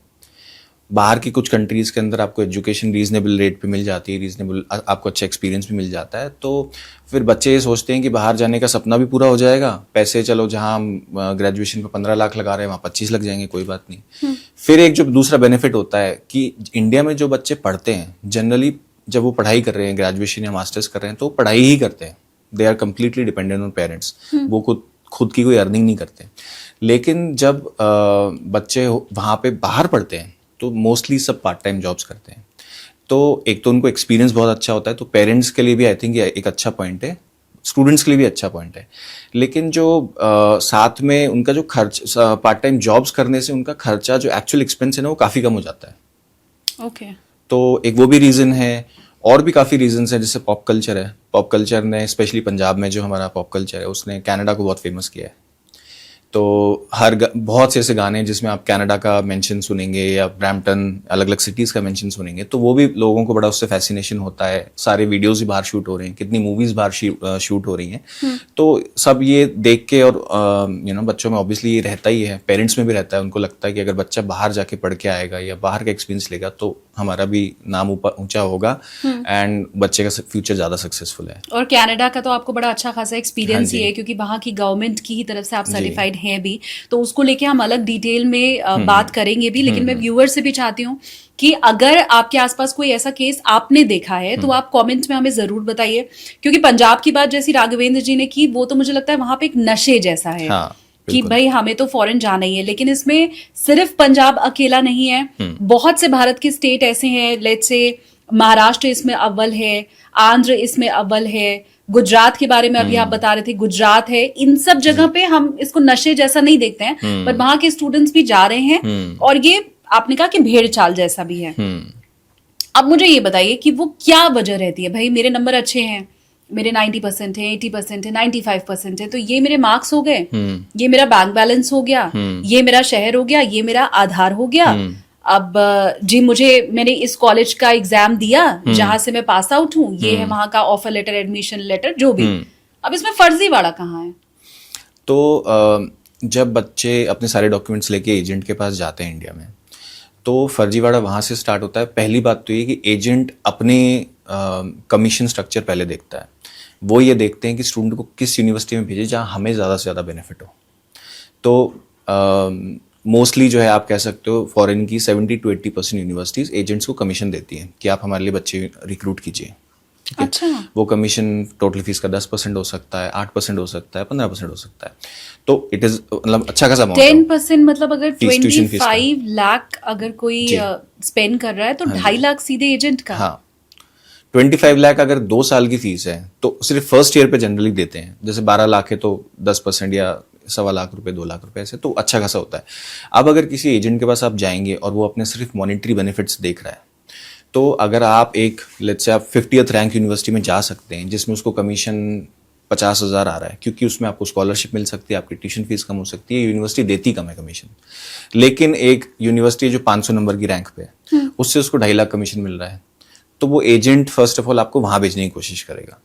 बाहर की कुछ कंट्रीज़ के अंदर आपको एजुकेशन रीजनेबल रेट पे मिल जाती है, रीजनेबल आपको अच्छा एक्सपीरियंस भी मिल जाता है। तो फिर बच्चे ये सोचते हैं कि बाहर जाने का सपना भी पूरा हो जाएगा, पैसे चलो जहाँ हम ग्रेजुएशन पे 15 लाख लगा रहे हैं वहाँ 25 लग जाएंगे, कोई बात नहीं। फिर एक जो दूसरा बेनिफिट होता है कि इंडिया में जो बच्चे पढ़ते हैं जनरली, जब वो पढ़ाई कर रहे हैं, ग्रेजुएशन या मास्टर्स कर रहे हैं, तो पढ़ाई ही करते हैं। They are completely dependent on parents. वो खुद की कोई अर्निंग नहीं करते। लेकिन जब बच्चे वहाँ पे बाहर पढ़ते हैं तो मोस्टली सब पार्ट टाइम जॉब्स करते हैं। तो एक तो उनको एक्सपीरियंस बहुत अच्छा होता है, तो पेरेंट्स के लिए भी आई थिंक एक अच्छा पॉइंट है, स्टूडेंट्स के लिए भी अच्छा पॉइंट है। लेकिन जो साथ में उनका जो खर्च, पार्ट टाइम जॉब्स करने से उनका खर्चा, जो एक्चुअल एक्सपेंस है ना, वो काफ़ी कम हो जाता है। ओके। तो एक वो भी रीज़न है, और भी काफ़ी रीजंस हैं, जैसे पॉप कल्चर है। पॉप कल्चर ने, स्पेशली पंजाब में जो हमारा पॉप कल्चर है, उसने कनाडा को बहुत फेमस किया है। तो बहुत से ऐसे गाने जिसमें आप कनाडा का मेंशन सुनेंगे या ब्रैम्पटन, अलग अलग सिटीज़ का मेंशन सुनेंगे, तो वो भी लोगों को बड़ा उससे फैसिनेशन होता है। सारे वीडियोस भी बाहर शूट हो रहे हैं, कितनी मूवीज़ बाहर शूट हो रही हैं। तो सब ये देख के, और बच्चों में ऑब्वियसली ये रहता ही है, पेरेंट्स में भी रहता है। उनको लगता है कि अगर बच्चा बाहर जाके पढ़ के आएगा या बाहर का एक्सपीरियंस लेगा तो हमारा भी नाम ऊंचा होगा एंड बच्चे का फ्यूचर ज़्यादा सक्सेसफुल है। और कनाडा का तो आपको बड़ा अच्छा खासा एक्सपीरियंस ही है, क्योंकि वहाँ की गवर्नमेंट की ही तरफ से आप सर्टिफाइड हैं भी, तो उसको लेके हम अलग डिटेल में बात करेंगे भी। लेकिन मैं व्यूअर से भी चाहती हूँ कि अगर आपके आसपास कोई ऐसा केस आपने देखा है तो आप कमेंट में हमें जरूर बताइए, क्योंकि पंजाब की बात जैसी राघवेंद्र जी ने की, वो तो मुझे लगता है वहां पे एक नशे जैसा है। हाँ, कि भाई हमें तो फॉरेन जाना ही है। लेकिन इसमें सिर्फ पंजाब अकेला नहीं है, बहुत से भारत के स्टेट ऐसे हैं, लेट्स से महाराष्ट्र इसमें अव्वल है, आंध्र इसमें अव्वल है, गुजरात के बारे में अभी आप बता रहे थे, गुजरात है। इन सब जगह पे हम इसको नशे जैसा नहीं देखते हैं, पर वहां के स्टूडेंट्स भी जा रहे हैं, और ये आपने कहा कि भेड़ चाल जैसा भी है। अब मुझे ये बताइए कि वो क्या वजह रहती है? भाई मेरे नंबर अच्छे हैं, मेरे 90% है, 80% है, 95% है, तो ये मेरे मार्क्स हो गए, ये मेरा बैंक बैलेंस हो गया, ये मेरा शहर हो गया, ये मेरा आधार हो गया। अब जी मैंने इस कॉलेज का एग्जाम दिया जहां से मैं पास आउट हूँ, ये है वहां का ऑफर लेटर, एडमिशन लेटर, जो भी। अब इसमें फर्जीवाड़ा कहाँ है? तो जब बच्चे अपने सारे डॉक्यूमेंट्स लेके एजेंट के पास जाते हैं इंडिया में, तो फर्जीवाड़ा वहाँ से स्टार्ट होता है। पहली बात तो ये कि एजेंट अपने कमीशन स्ट्रक्चर पहले देखता है। वो ये देखते हैं कि स्टूडेंट को किस यूनिवर्सिटी में भेजे जहाँ हमें ज़्यादा से ज़्यादा बेनिफिट हो। तो मोस्टली जो है, आप कह सकते हो फॉरेन की 70 to 80% यूनिवर्सिटीज़ एजेंट्स को कमीशन देती हैं कि आप हमारे लिए बच्चे रिक्रूट कीजिए। अच्छा। वो कमीशन टोटल फीस का 10% हो सकता है, 8% हो सकता है, 15% हो सकता है। तो इट इज मतलब अच्छा खासा अमाउंट। 10% मतलब अगर 25 लाख अगर कोई स्पेंड कर रहा है तो 2.5 लाख सीधे एजेंट का। हाँ, 25 लाख अगर 2 साल की फीस है तो सिर्फ फर्स्ट ईयर पे जनरली देते हैं। जैसे 12 लाख है तो 10% या 1.25 लाख रुपए, 2 लाख रुपए, ऐसे तो अच्छा खासा होता है। अब अगर किसी एजेंट के पास आप जाएंगे और वो अपने सिर्फ मॉनिटरी बेनिफिट्स देख रहा है, तो अगर आप एक लेट्स से आप 50th रैंक यूनिवर्सिटी में जा सकते हैं जिसमें उसको कमीशन 50,000 आ रहा है, क्योंकि उसमें आपको स्कॉलरशिप मिल सकती है, आपकी ट्यूशन फीस कम हो सकती है, यूनिवर्सिटी देती कम है कमीशन। लेकिन एक यूनिवर्सिटी जो 500 नंबर की रैंक पे है, उससे उसको 2.5 लाख कमीशन मिल रहा है, तो वो एजेंट फर्स्ट ऑफ ऑल आपको वहां भेजने की कोशिश करेगा।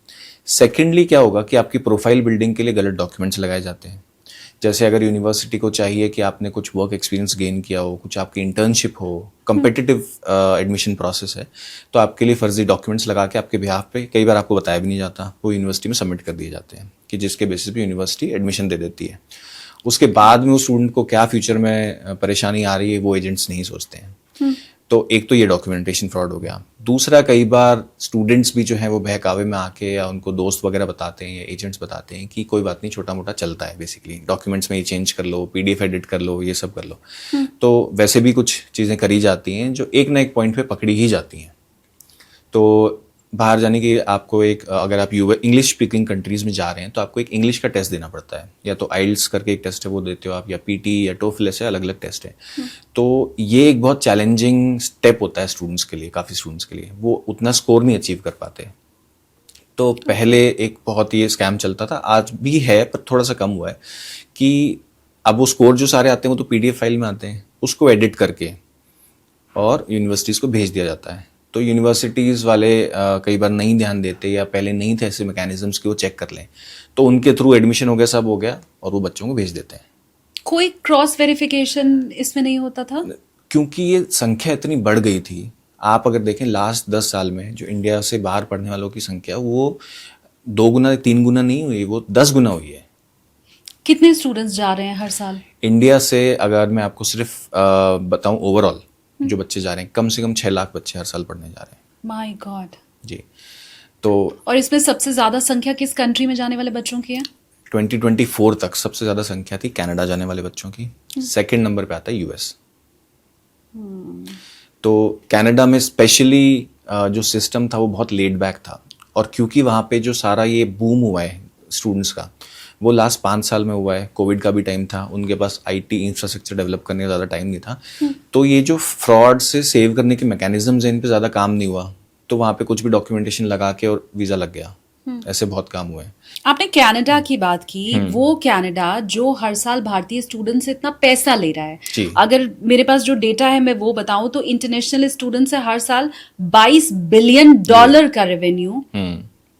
सेकेंडली क्या होगा कि आपकी प्रोफाइल बिल्डिंग के लिए गलत डॉक्यूमेंट्स लगाए जाते हैं। जैसे अगर यूनिवर्सिटी को चाहिए कि आपने कुछ वर्क एक्सपीरियंस गेन किया हो, कुछ आपकी इंटर्नशिप हो, कंपेटिटिव एडमिशन प्रोसेस है, तो आपके लिए फर्जी डॉक्यूमेंट्स लगा के आपके बिहाफ पे, कई बार आपको बताया भी नहीं जाता, वो यूनिवर्सिटी में सबमिट कर दिए जाते हैं, कि जिसके बेसिस पे यूनिवर्सिटी एडमिशन दे देती है। उसके बाद में उस स्टूडेंट को क्या फ्यूचर में परेशानी आ रही है वो एजेंट्स नहीं सोचते हैं। तो एक तो ये डॉक्यूमेंटेशन फ्रॉड हो गया। दूसरा, कई बार स्टूडेंट्स भी जो हैं वो बहकावे में आके, या उनको दोस्त वगैरह बताते हैं या एजेंट्स बताते हैं कि कोई बात नहीं, छोटा मोटा चलता है, बेसिकली डॉक्यूमेंट्स में ये चेंज कर लो, पीडीएफ एडिट कर लो, ये सब कर लो। तो वैसे भी कुछ चीज़ें करी जाती हैं जो एक ना एक पॉइंट पे पकड़ी ही जाती हैं। तो बाहर जाने की आपको एक, अगर आप इंग्लिश स्पीकिंग कंट्रीज में जा रहे हैं तो आपको एक इंग्लिश का टेस्ट देना पड़ता है, या तो आइल्स करके एक टेस्ट है वो देते हो आप, या पीटी या टोफल, ऐसे अलग अलग टेस्ट है। तो ये एक बहुत चैलेंजिंग स्टेप होता है स्टूडेंट्स के लिए, काफ़ी स्टूडेंट्स के लिए, वो उतना स्कोर नहीं अचीव कर पाते। तो पहले एक बहुत ये स्कैम चलता था, आज भी है पर थोड़ा सा कम हुआ है, कि अब वो स्कोर जो सारे आते हैं वो तो पीडीएफ फाइल में आते हैं, उसको एडिट करके और यूनिवर्सिटीज़ को भेज दिया जाता है। तो यूनिवर्सिटीज़ वाले कई बार नहीं ध्यान देते, या पहले नहीं थे ऐसे मैकेनिज्म्स कि वो चेक कर लें, तो उनके थ्रू एडमिशन हो गया, सब हो गया, और वो बच्चों को भेज देते हैं। कोई क्रॉस वेरिफिकेशन इसमें नहीं होता था? क्योंकि ये संख्या इतनी बढ़ गई थी। आप अगर देखें लास्ट 10 साल में जो इंडिया से बाहर पढ़ने वालों की संख्या, वो 2 गुना 3 गुना नहीं हुई, वो 10 गुना हुई है। कितने स्टूडेंट्स जा रहे हैं हर साल? इंडिया से अगर मैं आपको सिर्फ बताऊं, ओवरऑल जो बच्चे जा रहे हैं, कम से कम 6 लाख बच्चे हर साल पढ़ने जा रहे हैं। माय गॉड जी। तो और इसमें सबसे ज्यादा संख्या किस कंट्री में जाने वाले बच्चों की है? 2024 तक सबसे ज्यादा संख्या थी कनाडा जाने वाले बच्चों की। सेकंड नंबर पे आता है यूएस। तो कनाडा में स्पेशली जो सिस्टम था वो बहुत लेड बैक था, और क्योंकि वहाँ पे जो सारा ये बूम हुआ है स्टूडेंट्स का, वो लास्ट 5 साल में हुआ है। कोविड का भी टाइम था, उनके पास आईटी इंफ्रास्ट्रक्चर डेवलप करने का ज़्यादा टाइम नहीं था, तो ये जो फ्रॉड से सेव करने के मैकेनिज्म्स हैं, इन पे ज़्यादा काम नहीं हुआ, तो वहाँ पे कुछ भी डॉक्यूमेंटेशन लगा के और वीज़ा लग गया। ऐसे बहुत काम हुए। आपने कनाडा की बात की, वो कनाडा जो हर साल भारतीय स्टूडेंट से इतना पैसा ले रहा है। जी। अगर मेरे पास जो डेटा है मैं वो बताऊं तो इंटरनेशनल स्टूडेंट से हर साल $22 बिलियन का रेवेन्यू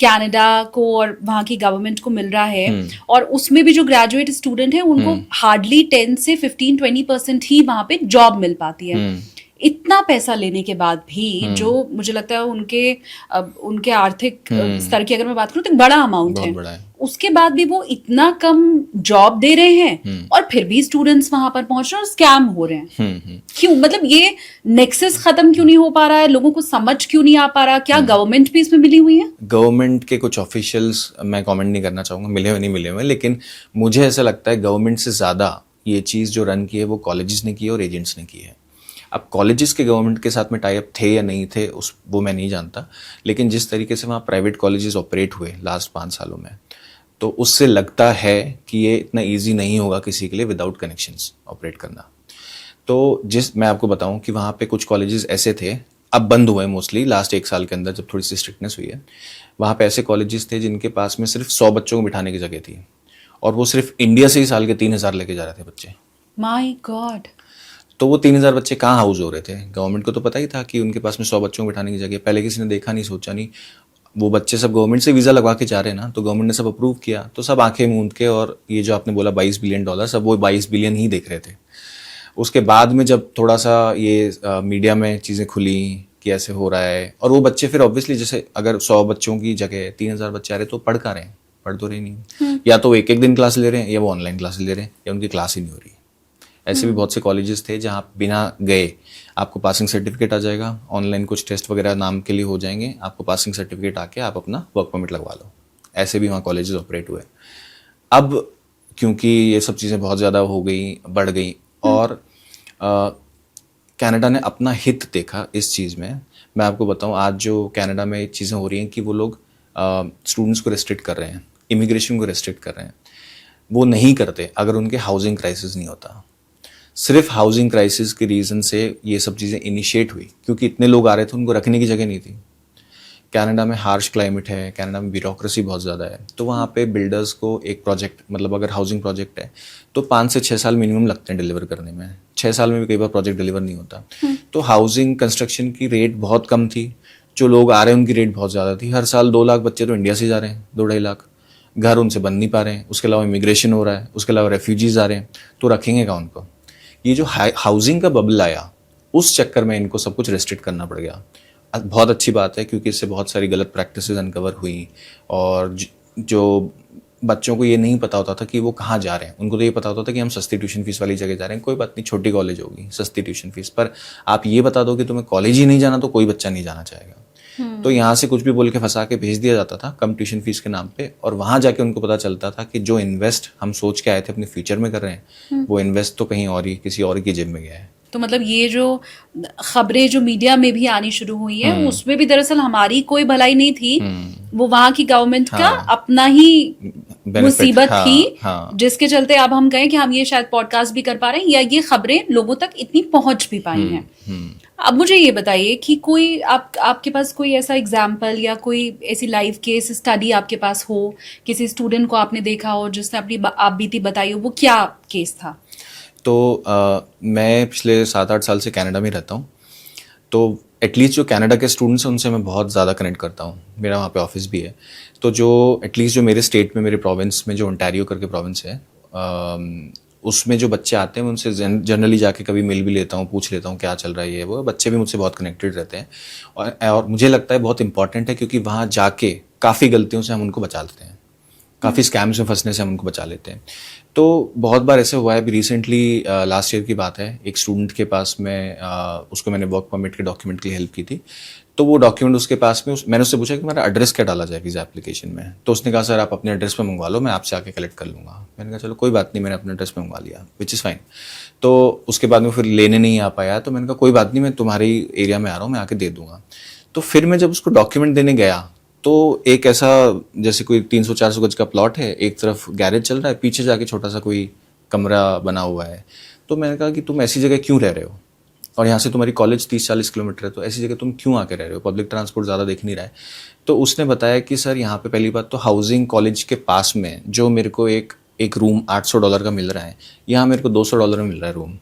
कनाडा को और वहां की गवर्नमेंट को मिल रहा है, और उसमें भी जो ग्रेजुएट स्टूडेंट है उनको हार्डली 10 से 15-20% ही वहां पे जॉब मिल पाती है। इतना पैसा लेने के बाद भी जो मुझे लगता है उनके आर्थिक स्तर की अगर मैं बात करूं तो बड़ा अमाउंट है, उसके बाद भी वो इतना कम जॉब दे रहे हैं और फिर भी स्टूडेंट्स वहां पर पहुंच रहे हैं और स्कैम हो रहे हैं। क्यों? मतलब ये नेक्सस खत्म क्यों नहीं हो पा रहा है? लोगों को समझ क्यों नहीं आ पा रहा? क्या गवर्नमेंट भी इसमें मिली हुई है? गवर्नमेंट के कुछ ऑफिशियल्स, मैं कमेंट नहीं करना चाहूंगा मिले हुए नहीं मिले हुए, लेकिन मुझे ऐसा लगता है गवर्नमेंट से ज्यादा ये चीज जो रन की है वो कॉलेजेस ने की है और एजेंट्स ने की है। अब कॉलेजेस के गवर्नमेंट के साथ में टाई अप थे या नहीं थे वो मैं नहीं जानता, लेकिन जिस तरीके से वहाँ प्राइवेट कॉलेजेस ऑपरेट हुए लास्ट 5 सालों में, तो उससे लगता है कि ये इतना इजी नहीं होगा किसी के लिए विदाउट कनेक्शंस ऑपरेट करना। तो मैं आपको बताऊं कि वहाँ पे कुछ कॉलेजेस ऐसे थे, अब बंद हुए मोस्टली लास्ट 1 साल के अंदर जब थोड़ी सी स्ट्रिक्टनेस हुई है। वहाँ पे ऐसे कॉलेजेस थे जिनके पास में सिर्फ 100 बच्चों को बिठाने की जगह थी, और वो सिर्फ इंडिया से ही साल के 3,000 लेके जा रहे थे बच्चे। My God. तो वो 3,000 बच्चे कहाँ हाउस हो रहे थे? गवर्नमेंट को तो पता ही था कि उनके पास में 100 बच्चों को बिठाने की जगह, पहले किसी ने देखा नहीं, सोचा नहीं। वो बच्चे सब गवर्नमेंट से वीज़ा लगवा के जा रहे हैं ना, तो गवर्नमेंट ने सब अप्रूव किया, तो सब आंखें मूंद के, और ये जो आपने बोला $22 बिलियन, सब वो 22 बिलियन ही देख रहे थे। उसके बाद में जब थोड़ा सा ये मीडिया में चीज़ें खुली कि ऐसे हो रहा है, और वो बच्चे फिर ऑब्वियसली, जैसे अगर 100 बच्चों की जगह 3,000 बच्चे आ रहे, तो पढ़ कहाँ रहे हैं? पढ़ तो रहे नहीं। या तो एक दिन क्लास ले रहे हैं, या वो ऑनलाइन क्लास ले रहे हैं, या उनकी क्लास ही नहीं हो रही। ऐसे भी बहुत से कॉलेजेस थे जहाँ बिना गए आपको पासिंग सर्टिफिकेट आ जाएगा, ऑनलाइन कुछ टेस्ट वगैरह नाम के लिए हो जाएंगे, आपको पासिंग सर्टिफिकेट आके आप अपना वर्क परमिट लगवा लो। ऐसे भी वहाँ कॉलेजेस ऑपरेट हुए। अब क्योंकि ये सब चीज़ें बहुत ज़्यादा हो गई, बढ़ गई, और कनाडा ने अपना हित देखा इस चीज़ में। मैं आपको बताऊँ, आज जो कनाडा में चीज़ें हो रही हैं कि वो लोग स्टूडेंट्स को रेस्ट्रिक्ट कर रहे हैं, इमिग्रेशन को रेस्ट्रिक्ट कर रहे हैं। वो नहीं करते अगर उनके हाउसिंग क्राइसिस नहीं होता। सिर्फ हाउसिंग क्राइसिस के रीज़न से ये सब चीज़ें इनिशिएट हुई, क्योंकि इतने लोग आ रहे थे, उनको रखने की जगह नहीं थी। कनाडा में हार्श क्लाइमेट है, कनाडा में ब्यूरोक्रेसी बहुत ज़्यादा है, तो वहाँ पे बिल्डर्स को एक प्रोजेक्ट, मतलब अगर हाउसिंग प्रोजेक्ट है तो 5 से 6 साल मिनिमम लगते हैं डिलीवर करने में। 6 साल में भी कई बार प्रोजेक्ट डिलीवर नहीं होता। तो हाउसिंग कंस्ट्रक्शन की रेट बहुत कम थी, जो लोग आ रहे हैं उनकी रेट बहुत ज़्यादा थी। हर साल 2 लाख बच्चे तो इंडिया से जा रहे हैं, 2-2.5 लाख। घर उनसे बन नहीं पा रहे हैं, उसके अलावा इमिग्रेशन हो रहा है, उसके अलावा रेफ्यूजीज आ रहे हैं, तो रखेंगे कहाँ उनको। ये जो हाउसिंग का बबल आया, उस चक्कर में इनको सब कुछ रेस्ट्रिक्ट करना पड़ गया। बहुत अच्छी बात है, क्योंकि इससे बहुत सारी गलत प्रैक्टिसेस अनकवर हुई, और जो बच्चों को ये नहीं पता होता था कि वो कहाँ जा रहे हैं। उनको तो ये पता होता था कि हम सस्ती ट्यूशन फीस वाली जगह जा रहे हैं, कोई बात नहीं, छोटी कॉलेज होगी, सस्ती ट्यूशन फीस, पर आप ये बता दो कि तुम्हें कॉलेज ही नहीं जाना, तो कोई बच्चा नहीं जाना चाहेगा। तो यहाँ से कुछ भी बोल के फंसा के भेज दिया जाता था कम ट्यूशन फीस के नाम पे, और वहाँ जाके उनको पता चलता था कि जो इन्वेस्ट हम सोच के आए थे अपने फ्यूचर में कर रहे हैं, वो इन्वेस्ट तो कहीं और ही, किसी और की जेब में गया है। तो मतलब ये जो खबरें जो मीडिया में भी आनी शुरू हुई है, उसमें भी दरअसल हमारी कोई भलाई नहीं थी, वो वहां की गवर्नमेंट का अपना ही मुसीबत थी, जिसके चलते अब हम कहें कि हम ये शायद पॉडकास्ट भी कर पा रहे हैं, या ये खबरें लोगों तक इतनी पहुंच भी पाई हैं। अब मुझे ये बताइए कि कोई आपके पास कोई ऐसा एग्जाम्पल या कोई ऐसी लाइव केस स्टडी आपके पास हो, किसी स्टूडेंट को आपने देखा हो जिसने अपनी आप बीती बताई हो, वो क्या केस था? तो मैं पिछले 7-8 साल से कनाडा में रहता हूँ, तो एटलीस्ट जो कनाडा के स्टूडेंट्स हैं उनसे मैं बहुत ज़्यादा कनेक्ट करता हूँ, मेरा वहाँ पे ऑफिस भी है। तो जो एटलीस्ट जो मेरे स्टेट में, मेरे प्रोविंस में, जो ओंटारियो करके प्रोविंस है, उसमें जो बच्चे आते हैं मैं उनसे जनरली जाके कभी मिल भी लेता हूँ, पूछ लेता हूँ क्या चल रहा है, ये वो। बच्चे भी मुझसे बहुत कनेक्टेड रहते हैं, और मुझे लगता है बहुत इंपॉर्टेंट है, क्योंकि वहाँ जाके काफ़ी गलतियों से हम उनको बचा लेते हैं, काफ़ी स्कैम्स में फंसने से हम उनको बचा लेते हैं। तो बहुत बार ऐसे हुआ है, अभी रिसेंटली लास्ट ईयर की बात है, एक स्टूडेंट के पास में उसको मैंने वर्क परमिट के डॉक्यूमेंट के लिए हेल्प की थी। तो वो डॉक्यूमेंट उसके पास में, मैंने उससे पूछा कि मेरा एड्रेस क्या डाला जाए वीज़ा एप्लीकेशन में। तो उसने कहा सर आप अपने एड्रेस पे मंगवा लो, मैं आपसे आके कलेक्ट कर लूँगा। मैंने कहा चलो कोई बात नहीं, मैंने अपने एड्रेस पे मंगवा लिया, विच इज़ फाइन। तो उसके बाद में फिर लेने नहीं आ पाया, तो मैंने कहा कोई बात नहीं, मैं तुम्हारी एरिया में आ रहा हूँ, मैं आके दे दूँगा। तो फिर मैं जब उसको डॉक्यूमेंट देने गया, तो एक ऐसा जैसे कोई 300-400 गज का प्लॉट है, एक तरफ गैरेज चल रहा है, पीछे जाके छोटा सा कोई कमरा बना हुआ है। तो मैंने कहा कि तुम ऐसी जगह क्यों रह रहे हो, और यहाँ से तुम्हारी कॉलेज 30-40 किलोमीटर है, तो ऐसी जगह तुम क्यों आके रह रहे हो, पब्लिक ट्रांसपोर्ट ज़्यादा दिख नहीं रहा है। तो उसने बताया कि सर यहाँ पे पहली बात तो हाउसिंग कॉलेज के पास में जो मेरे को एक रूम $800 का मिल रहा है, यहाँ मेरे को $200 में मिल रहा है रूम।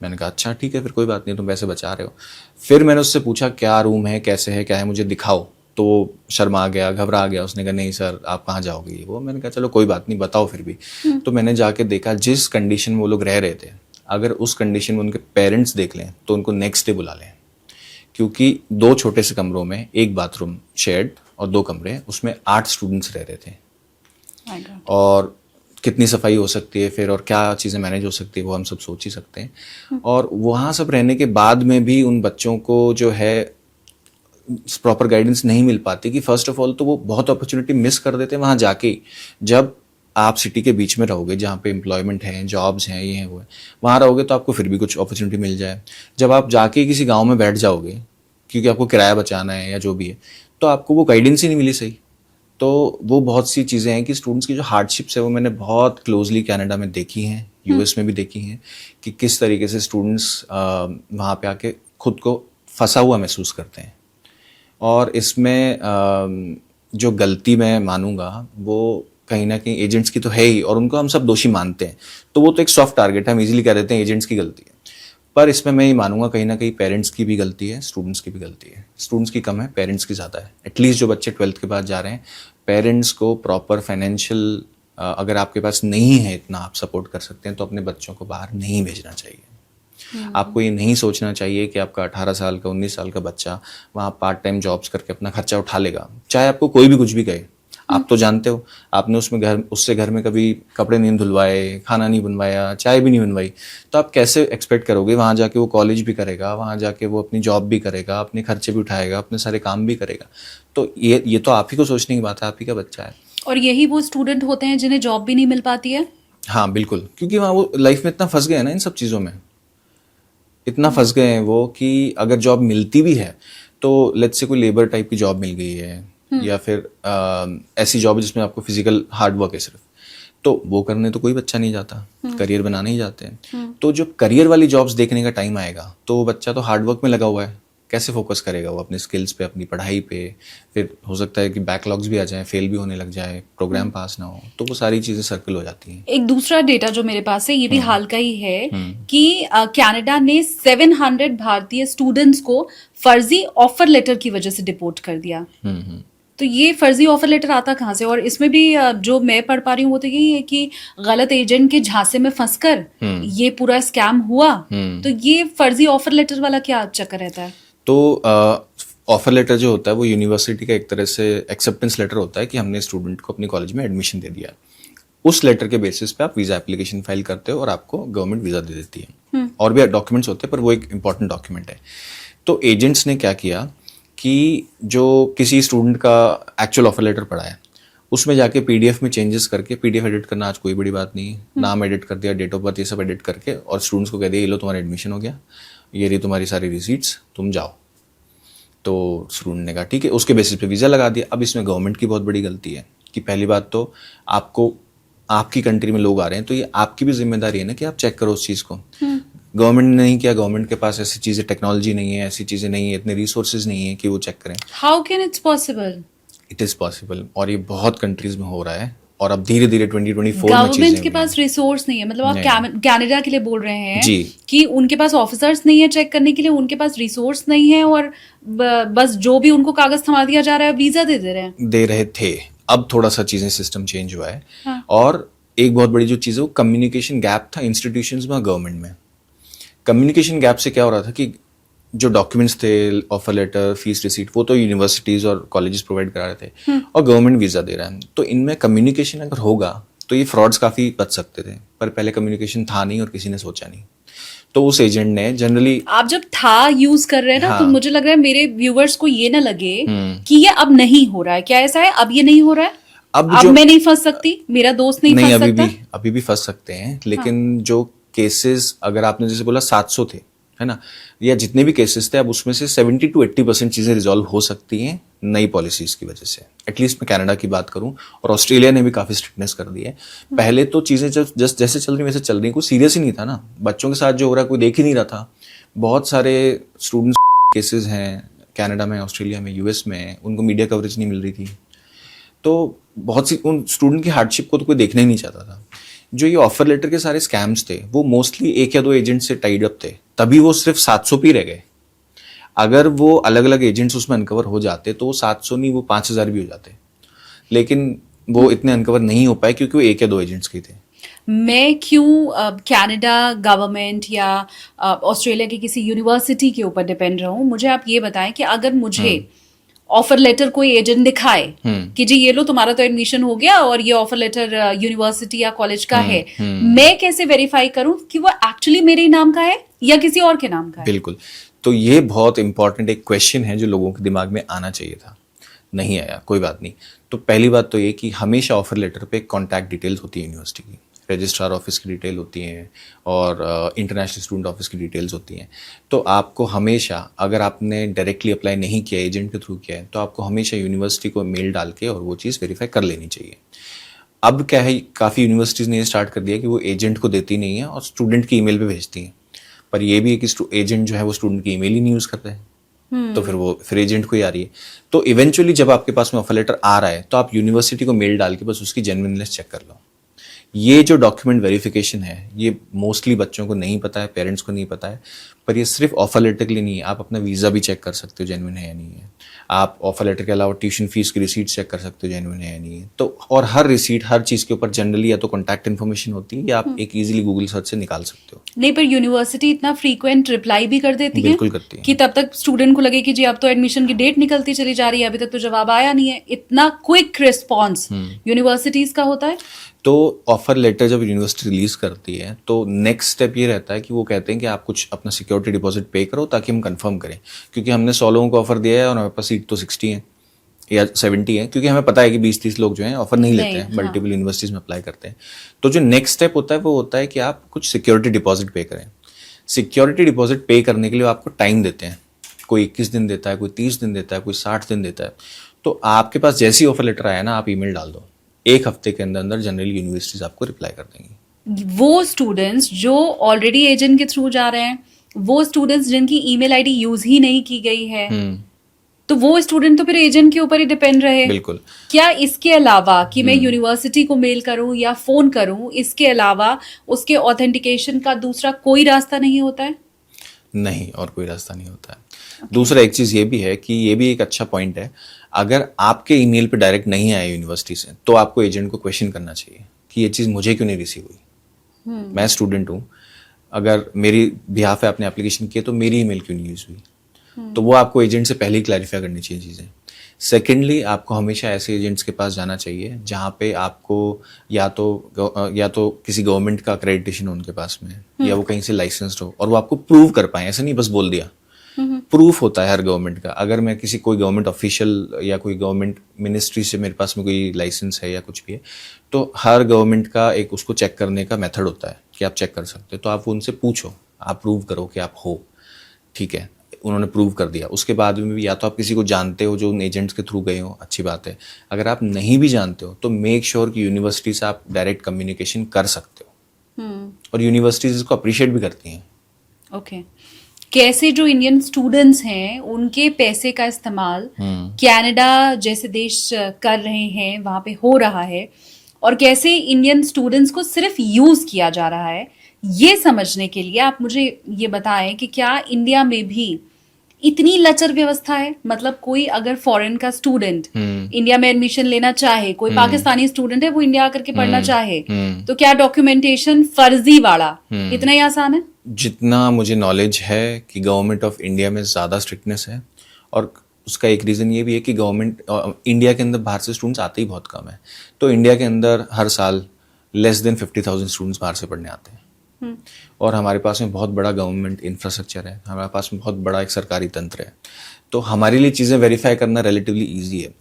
मैंने कहा अच्छा ठीक है, फिर कोई बात नहीं, तुम पैसे बचा रहे हो। फिर मैंने उससे पूछा क्या रूम है, कैसे है, क्या है, मुझे दिखाओ। तो वो शर्मा गया, घबरा गया, उसने कहा नहीं सर आप कहाँ जाओगे, वो। मैंने कहा चलो कोई बात नहीं, बताओ फिर भी। तो मैंने जाके देखा जिस कंडीशन में वो लोग रह रहे थे, अगर उस कंडीशन में उनके पेरेंट्स देख लें तो उनको नेक्स्ट डे बुला लें, क्योंकि 2 छोटे से कमरों में 1 बाथरूम शेड और 2 कमरे, उसमें 8 स्टूडेंट्स रह रहे थे। और कितनी सफाई हो सकती है फिर, और क्या चीज़ें मैनेज हो सकती है, वो हम सब सोच ही सकते हैं। और वहाँ सब रहने के बाद में भी उन बच्चों को जो है प्रॉपर गाइडेंस नहीं मिल पाती, कि फर्स्ट ऑफ ऑल तो वो बहुत अपॉर्चुनिटी मिस कर देते हैं वहाँ जाके। जब आप सिटी के बीच में रहोगे, जहाँ पे एम्प्लॉयमेंट है, जॉब्स हैं, ये है वो है, वहाँ रहोगे तो आपको फिर भी कुछ अपॉर्चुनिटी मिल जाए। जब आप जाके किसी गाँव में बैठ जाओगे, क्योंकि आपको किराया बचाना है या जो भी है, तो आपको वो गाइडेंस ही नहीं मिली सही। तो वो बहुत सी चीज़ें हैं कि स्टूडेंट्स की जो हार्डशिप्स है वो मैंने बहुत क्लोजली कनाडा में देखी हैं, यूएस में भी देखी हैं, कि किस तरीके से स्टूडेंट्स वहाँ पे आके खुद को फंसा हुआ महसूस करते हैं। और इसमें जो गलती मैं मानूंगा वो कहीं ना कहीं एजेंट्स की तो है ही, और उनको हम सब दोषी मानते हैं, तो वो तो एक सॉफ्ट टारगेट है, हम इजीली कह देते हैं एजेंट्स की गलती है। पर इसमें मैं ये मानूंगा कहीं ना कहीं पेरेंट्स की भी गलती है, स्टूडेंट्स की भी गलती है। स्टूडेंट्स की कम है, पेरेंट्स की ज़्यादा है। एटलीस्ट जो बच्चे 12th के बाद जा रहे हैं, पेरेंट्स को प्रॉपर फाइनेंशियल, अगर आपके पास नहीं है इतना आप सपोर्ट कर सकते हैं, तो अपने बच्चों को बाहर नहीं भेजना चाहिए। आपको ये नहीं सोचना चाहिए कि आपका 18 साल का 19 साल का बच्चा वहाँ पार्ट टाइम जॉब्स करके अपना खर्चा उठा लेगा, चाहे आपको कोई भी कुछ भी कहे। आप तो जानते हो, आपने उससे घर में कभी कपड़े नहीं धुलवाए, खाना नहीं बनवाया, चाय भी नहीं बनवाई, तो आप कैसे एक्सपेक्ट करोगे वहाँ जाके वो कॉलेज भी करेगा, वहाँ जाके वो अपनी जॉब भी करेगा, अपने खर्चे भी उठाएगा, अपने सारे काम भी करेगा। तो ये तो आप ही को सोचने की बात है, आप ही का बच्चा है। और यही वो स्टूडेंट होते हैं जिन्हें जॉब भी नहीं मिल पाती है। हाँ बिल्कुल, क्योंकि वहाँ वो लाइफ में इतना फंस गए हैं ना, इन सब चीज़ों में इतना फंस गए हैं वो, कि अगर जॉब मिलती भी है तो लेट्स से कोई लेबर टाइप की जॉब मिल गई है, या फिर ऐसी जॉब है जिसमें आपको फिजिकल हार्ड वर्क है सिर्फ, तो वो करने तो कोई बच्चा नहीं जाता, करियर बनाने ही जाते हैं। तो जो करियर वाली जॉब्स देखने का टाइम आएगा, तो वो बच्चा तो हार्ड वर्क में लगा हुआ है, कैसे फोकस करेगा वो अपने स्किल्स पे, अपनी पढ़ाई पे? फिर हो सकता है कि बैकलॉग्स भी आ जाए, फेल भी होने लग जाए, प्रोग्राम पास ना हो, तो वो सारी चीज़ें सर्कल हो जाती हैं। एक दूसरा डेटा जो मेरे पास है, ये भी हाल का ही है कि कनाडा ने 700 भारतीय स्टूडेंट्स को फर्जी ऑफर लेटर की वजह से डिपोर्ट कर दिया। तो ये फर्जी ऑफर लेटर आता कहाँ से? और इसमें भी जो मैं पढ़ पा रही हूँ वो तो यही है कि गलत एजेंट के झांसे में फंसकर ये पूरा स्कैम हुआ। तो ये फर्जी ऑफर लेटर वाला क्या चक्कर रहता है? तो ऑफर लेटर जो होता है वो यूनिवर्सिटी का एक तरह से एक्सेप्टेंस लेटर होता है कि हमने स्टूडेंट को अपनी कॉलेज में एडमिशन दे दिया। उस लेटर के बेसिस पे आप वीज़ा एप्लीकेशन फाइल करते हो और आपको गवर्नमेंट वीज़ा दे देती है। और भी डॉक्यूमेंट्स होते हैं पर वो एक इंपॉर्टेंट डॉक्यूमेंट है। तो एजेंट्स ने क्या किया कि जो किसी स्टूडेंट का एक्चुअल ऑफर लेटर पड़ा है उसमें जाके पीडीएफ में चेंजेस करके, पीडीएफ एडिट करना आज कोई बड़ी बात नहीं, नाम एडिट कर दिया, डेट ऑफ बर्थ ये सब एडिट करके, और स्टूडेंट्स को कह दिया ये लो तुम्हारा एडमिशन हो गया, ये रही तुम्हारी सारी रिसीट्स, तुम जाओ। तो स्टूडेंट ने कहा ठीक है, उसके बेसिस पे वीज़ा लगा दिया। अब इसमें गवर्नमेंट की बहुत बड़ी गलती है कि पहली बात तो आपको, आपकी कंट्री में लोग आ रहे हैं तो ये आपकी भी जिम्मेदारी है ना कि आप चेक करो उस चीज़ को। गवर्नमेंट ने नहीं किया, गवर्नमेंट के पास ऐसी चीज़ें, टेक्नोलॉजी नहीं है, ऐसी चीज़ें नहीं है, इतने रिसोर्सेज नहीं है कि वो चेक करें। How can it's possible? It is possible, और ये बहुत कंट्रीज में हो रहा है, और अब धीरे धीरे 2024 में गवर्नमेंट के चीजें पास रिसोर्स नहीं है, मतलब आप कनाडा के लिए बोल रहे हैं जी। कि उनके पास ऑफिसर्स नहीं है चेक करने के लिए, उनके पास रिसोर्स नहीं है, और बस जो भी उनको कागज थमा दिया जा रहा है वीजा दे दे रहे हैं। दे रहे थे, अब थोड़ा सा चीजें सिस्टम चेंज हुआ है। हाँ। और एक बहुत बड़ी जो चीज़ है वो कम्युनिकेशन गैप था इंस्टीट्यूशंस में, गवर्नमेंट में। कम्युनिकेशन गैप से क्या हो रहा था कि जो डॉक्यूमेंट्स थे, ऑफर लेटर, फीस रिसीट, वो तो यूनिवर्सिटीज और कॉलेजेस प्रोवाइड करा रहे थे और गवर्नमेंट वीज़ा दे रहा है। तो इनमें कम्युनिकेशन अगर होगा तो ये फ्रॉड्स काफ़ी बच सकते थे, पर पहले कम्युनिकेशन था नहीं और किसी ने सोचा नहीं। तो उस एजेंट ने जनरली, आप जब था यूज कर रहे हैं ना, हाँ। तो मुझे लग रहा है मेरे व्यूवर्स को ये ना लगे कि ये अब नहीं हो रहा है। क्या ऐसा है? अब ये नहीं हो रहा है? अब मैं नहीं फंस सकती, मेरा दोस्त नहीं फंस सकता? अभी भी फंस सकते हैं, लेकिन जो केसेस, अगर आपने जैसे बोला 700 थे, है ना, या जितने भी केसेस थे, अब उसमें से 70 to 80% चीज़ें रिजॉल्व हो सकती हैं नई पॉलिसीज़ की वजह से। एटलीस्ट मैं कनाडा की बात करूं, और ऑस्ट्रेलिया ने भी काफ़ी स्ट्रिक्टनेस कर दी है। पहले तो चीज़ें जब जैसे चल रही वैसे चल रही, कोई सीरियस ही नहीं था ना, बच्चों के साथ जो हो रहा है कोई देख ही नहीं रहा था। बहुत सारे स्टूडेंट्स केसेस हैं कनाडा में, ऑस्ट्रेलिया में, यूएस में, उनको मीडिया कवरेज नहीं मिल रही थी। तो बहुत सी उन स्टूडेंट की हार्डशिप को तो कोई देखना ही नहीं चाहता था। जो ये ऑफर लेटर के सारे स्कैम्स थे वो मोस्टली एक या दो एजेंट से टाइड अप थे, तभी वो सिर्फ 700 पे रह गए। अगर वो अलग अलग एजेंट्स उसमें अनकवर हो जाते तो वो 700 नहीं, वो 5000 भी हो जाते, लेकिन वो इतने अनकवर नहीं हो पाए क्योंकि वो एक या दो एजेंट्स के थे। मैं क्यों कनाडा गवर्नमेंट या ऑस्ट्रेलिया की किसी यूनिवर्सिटी के ऊपर डिपेंड रहूं? मुझे आप ये बताएं कि अगर मुझे ऑफर लेटर कोई एजेंट दिखाए कि जी ये लो तुम्हारा तो एडमिशन हो गया और ये ऑफर लेटर यूनिवर्सिटी या कॉलेज का है, मैं कैसे वेरीफाई करूं कि वो एक्चुअली मेरे ही नाम का है या किसी और के नाम का है? बिल्कुल, तो ये बहुत इंपॉर्टेंट एक क्वेश्चन है जो लोगों के दिमाग में आना चाहिए था, नहीं आया, कोई बात नहीं। तो पहली बात तो ये कि हमेशा ऑफर लेटर पे कॉन्टैक्ट डिटेल्स होती है यूनिवर्सिटी की, रजिस्ट्रार ऑफिस की डिटेल होती हैं और इंटरनेशनल स्टूडेंट ऑफिस की डिटेल्स होती हैं। तो आपको हमेशा, अगर आपने डायरेक्टली अप्लाई नहीं किया, एजेंट के थ्रू किया है, तो आपको हमेशा यूनिवर्सिटी को मेल डाल के और वो चीज़ वेरीफाई कर लेनी चाहिए। अब क्या है, काफ़ी यूनिवर्सिटीज़ ने ये स्टार्ट कर दिया कि वो एजेंट को देती नहीं है और स्टूडेंट की ईमेल पे भेजती हैं, पर ये भी है कि एजेंट जो है वो स्टूडेंट की ईमेल ही नहीं यूज़ करता है, तो फिर एजेंट को ही आ रही है। तो इवेंचुअली जब आपके पास में ऑफर लेटर आ रहा है तो आप यूनिवर्सिटी को मेल डाल के बस उसकी जेन्युइननेस चेक कर लो। ये जो डॉक्यूमेंट वेरिफिकेशन है ये मोस्टली बच्चों को नहीं पता है, पेरेंट्स को नहीं पता है, पर ये सिर्फ ऑफर लेटर के लिए नहीं है। आप अपना वीज़ा भी चेक कर सकते हो जेन्युइन है या नहीं है। आप ऑफर लेटर के अलावा ट्यूशन फीस की रिसीट चेक कर सकते हो जेन्युइन है या नहीं है। तो और हर रिसीट, हर चीज़ के ऊपर जनरली या तो कॉन्टैक्ट इन्फॉर्मेशन होती है या आप एक ईजिली गूगल सर्च से निकाल सकते हो। नहीं, पर यूनिवर्सिटी इतना फ्रीक्वेंट रिप्लाई भी कर देती है, बिल्कुल करती है, कि तब तक स्टूडेंट को लगे कि जी अब तो एडमिशन की डेट निकलती चली जा रही है, अभी तक तो जवाब आया नहीं है। इतना क्विक रिस्पॉन्स यूनिवर्सिटीज का होता है। तो ऑफर लेटर जब यूनिवर्सिटी रिलीज करती है तो नेक्स्ट स्टेप ये रहता है कि वो कहते हैं कि आप कुछ अपना सिक्योरिटी डिपॉजिट पे करो ताकि हम कंफर्म करें, क्योंकि हमने 100 लोगों को ऑफर दिया है और हमारे पास सीट तो 60 है या 70 है, क्योंकि हमें पता है कि 20-30 लोग जो हैं ऑफर नहीं लेते हैं, मल्टीपल यूनिवर्सिटीज में अप्लाई करते हैं। तो जो नेक्स्ट स्टेप होता है वो होता है कि आप कुछ सिक्योरिटी डिपॉजिट पे करें। सिक्योरिटी डिपॉजिट पे करने के लिए आपको टाइम देते हैं, कोई 21 दिन देता है, कोई 30 दिन देता है, कोई 60 दिन देता है। तो आपके पास जैसी ऑफर लेटर आया ना, आप ईमेल डाल दो, एक हफ्ते के अंदर अंदर जनरली यूनिवर्सिटीज आपको रिप्लाई कर देंगी। वो स्टूडेंट्स जो ऑलरेडी एजेंट के थ्रू जा रहे हैं वो स्टूडेंट्स जिनकी ईमेल आईडी यूज ही नहीं की गई है, हम्म, तो वो स्टूडेंट तो फिर एजेंट के ऊपर ही डिपेंड रहे। बिल्कुल। क्या इसके अलावा कि मैं यूनिवर्सिटी को मेल करूं या फोन करूं, इसके अलावा उसके ऑथेंटिकेशन का दूसरा कोई रास्ता नहीं होता है? नहीं, और कोई रास्ता नहीं होता है। दूसरा एक चीज़ ये भी है कि ये भी एक अच्छा पॉइंट है, अगर आपके ईमेल पे डायरेक्ट नहीं आया यूनिवर्सिटी से तो आपको एजेंट को क्वेश्चन करना चाहिए कि ये चीज़ मुझे क्यों नहीं रिसीव हुई। मैं स्टूडेंट हूँ, अगर मेरी बिहाफ पे आपने एप्लीकेशन किया तो मेरी ईमेल क्यों नहीं यूज़ हुई, तो वो आपको एजेंट से पहले ही क्लैरिफाई करनी चाहिए चीज़ें। सेकेंडली, आपको हमेशा ऐसे एजेंट्स के पास जाना चाहिए जहाँ पे आपको या तो किसी गवर्नमेंट का अक्रेडिटेशन हो उनके पास में, या वो कहीं से लाइसेंस्ड हो और वो आपको प्रूव कर पाए, ऐसा नहीं बस बोल दिया। प्रूफ होता है हर गवर्नमेंट का। अगर मैं कोई गवर्नमेंट ऑफिशियल या कोई गवर्नमेंट मिनिस्ट्री से मेरे पास में कोई लाइसेंस है या कुछ भी है, तो हर गवर्नमेंट का एक उसको चेक करने का मेथड होता है कि आप चेक कर सकते हो। तो आप उनसे पूछो, आप प्रूव करो कि आप हो, ठीक है, उन्होंने प्रूव कर दिया। उसके बाद में भी या तो आप किसी को जानते हो जो उन एजेंट्स के थ्रू गए हो, अच्छी बात है। अगर आप नहीं भी जानते हो तो मेक श्योर कि यूनिवर्सिटी से आप डायरेक्ट कम्युनिकेशन कर सकते हो, और यूनिवर्सिटीज इसको अप्रिशिएट भी करती हैं। ओके। कैसे जो इंडियन स्टूडेंट्स हैं उनके पैसे का इस्तेमाल कनाडा जैसे देश कर रहे हैं, वहां पे हो रहा है, और कैसे इंडियन स्टूडेंट्स को सिर्फ यूज किया जा रहा है, ये समझने के लिए आप मुझे ये बताएं कि क्या इंडिया में भी इतनी लचर व्यवस्था है? मतलब कोई अगर फॉरेन का स्टूडेंट इंडिया में एडमिशन लेना चाहे, कोई पाकिस्तानी स्टूडेंट है वो इंडिया आकर के पढ़ना चाहे, तो क्या डॉक्यूमेंटेशन फर्जी वाला इतना ही आसान है? जितना मुझे नॉलेज है कि गवर्नमेंट ऑफ इंडिया में ज़्यादा स्ट्रिक्टनेस है, और उसका एक रीज़न ये भी है कि गवर्नमेंट इंडिया के अंदर बाहर से स्टूडेंट्स आते ही बहुत कम है। तो इंडिया के अंदर हर साल लेस देन 50,000 स्टूडेंट्स बाहर से पढ़ने आते हैं, और हमारे पास में बहुत बड़ा गवर्नमेंट इंफ्रास्ट्रक्चर है, हमारे पास में बहुत बड़ा एक सरकारी तंत्र है। तो हमारे लिए चीज़ें वेरीफाई करना रिलेटिवली ईजी है।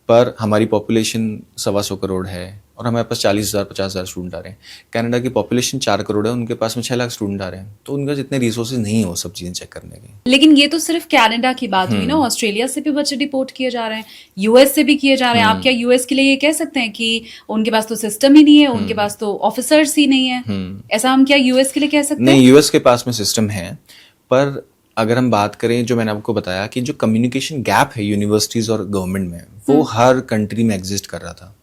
पर हमारी पॉपुलेशन 125 करोड़ है और हमारे पास 40,000 50,000 स्टूडेंट आ रहे हैं। कनाडा की पॉपुलेशन 4 करोड़ है, उनके पास में 6 लाख स्टूडेंट आ रहे हैं, तो उनका जितने रिसोर्सेज नहीं है वो सब चीज़ें चेक करने के। लेकिन ये तो सिर्फ कनाडा की बात हुई ना, ऑस्ट्रेलिया से भी बच्चे डिपोर्ट किए जा रहे हैं, यूएस से भी किए जा रहे हैं। आप क्या यूएस के लिए ये कह सकते हैं कि उनके पास तो सिस्टम ही नहीं है, उनके पास तो ऑफिसर्स ही नहीं है? ऐसा हम क्या यूएस के लिए कह सकते हैं? नहीं, यूएस के पास में सिस्टम है, पर अगर हम बात करें, जो मैंने आपको बताया कि जो कम्युनिकेशन गैप है यूनिवर्सिटीज और गवर्नमेंट में, वो हर कंट्री में एग्जिस्ट कर रहा था।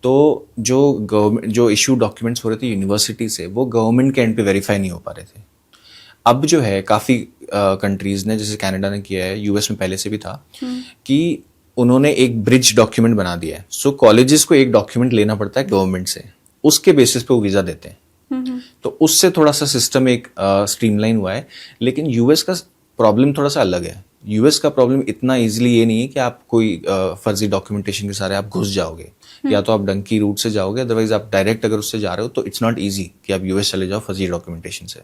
तो जो इशू डॉक्यूमेंट्स हो रहे थे यूनिवर्सिटी से, वो गवर्नमेंट के एंड पे वेरीफाई नहीं हो पा रहे थे। अब जो है काफ़ी कंट्रीज ने, जैसे कनाडा ने किया है, यूएस में पहले से भी था, कि उन्होंने एक ब्रिज डॉक्यूमेंट बना दिया है। सो कॉलेजेस को एक डॉक्यूमेंट लेना पड़ता है गवर्नमेंट से, उसके बेसिस पे वो वीज़ा देते हैं। तो उससे थोड़ा सा सिस्टम एक स्ट्रीमलाइन हुआ है। लेकिन यूएस का प्रॉब्लम थोड़ा सा अलग है। यूएस का प्रॉब्लम इतना इजीली ये नहीं है कि आप कोई फर्जी डॉक्यूमेंटेशन के सारे आप घुस जाओगे, या तो आप डंकी रूट से जाओगे, अदरवाइज आप डायरेक्ट अगर उससे जा रहे हो तो इट्स नॉट इजी कि आप यूएस चले जाओ फर्जी डॉक्यूमेंटेशन से।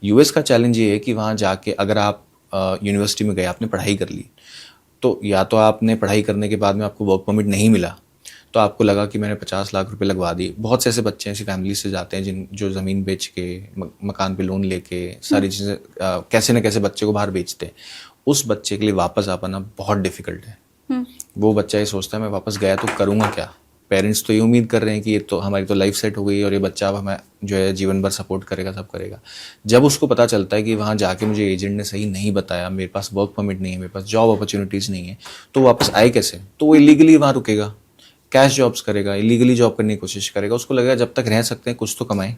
यूएस का चैलेंज ये है कि वहाँ जाके अगर आप यूनिवर्सिटी में गए, आपने पढ़ाई कर ली, तो या तो आपने पढ़ाई करने के बाद में आपको वर्क परमिट नहीं मिला, तो आपको लगा कि मैंने 50 लाख रुपए लगवा दिए। बहुत से ऐसे बच्चे ऐसी फैमिली से जाते हैं जो ज़मीन बेच के, मकान पे लोन लेके, सारी चीज़ें कैसे न कैसे बच्चे को बाहर बेचते हैं। उस बच्चे के लिए वापस आ पाना बहुत डिफिकल्ट है। वो बच्चा ये सोचता है मैं वापस गया तो करूँगा क्या। पेरेंट्स तो ये उम्मीद कर रहे हैं कि ये तो हमारी तो लाइफ सेट हो गई और ये बच्चा अब हमें जो है जीवन भर सपोर्ट करेगा, सब करेगा। जब उसको पता चलता है कि वहाँ जाके मुझे एजेंट ने सही नहीं बताया, मेरे पास वर्क परमिट नहीं है, मेरे पास जॉब अपॉर्चुनिटीज़ नहीं है, तो वापस आए कैसे? तो वो इलीगली वहाँ रुकेगा, कैश जॉब्स करेगा, इलीगली जॉब करने की कोशिश करेगा। उसको लगेगा जब तक रह सकते हैं कुछ तो कमाएं।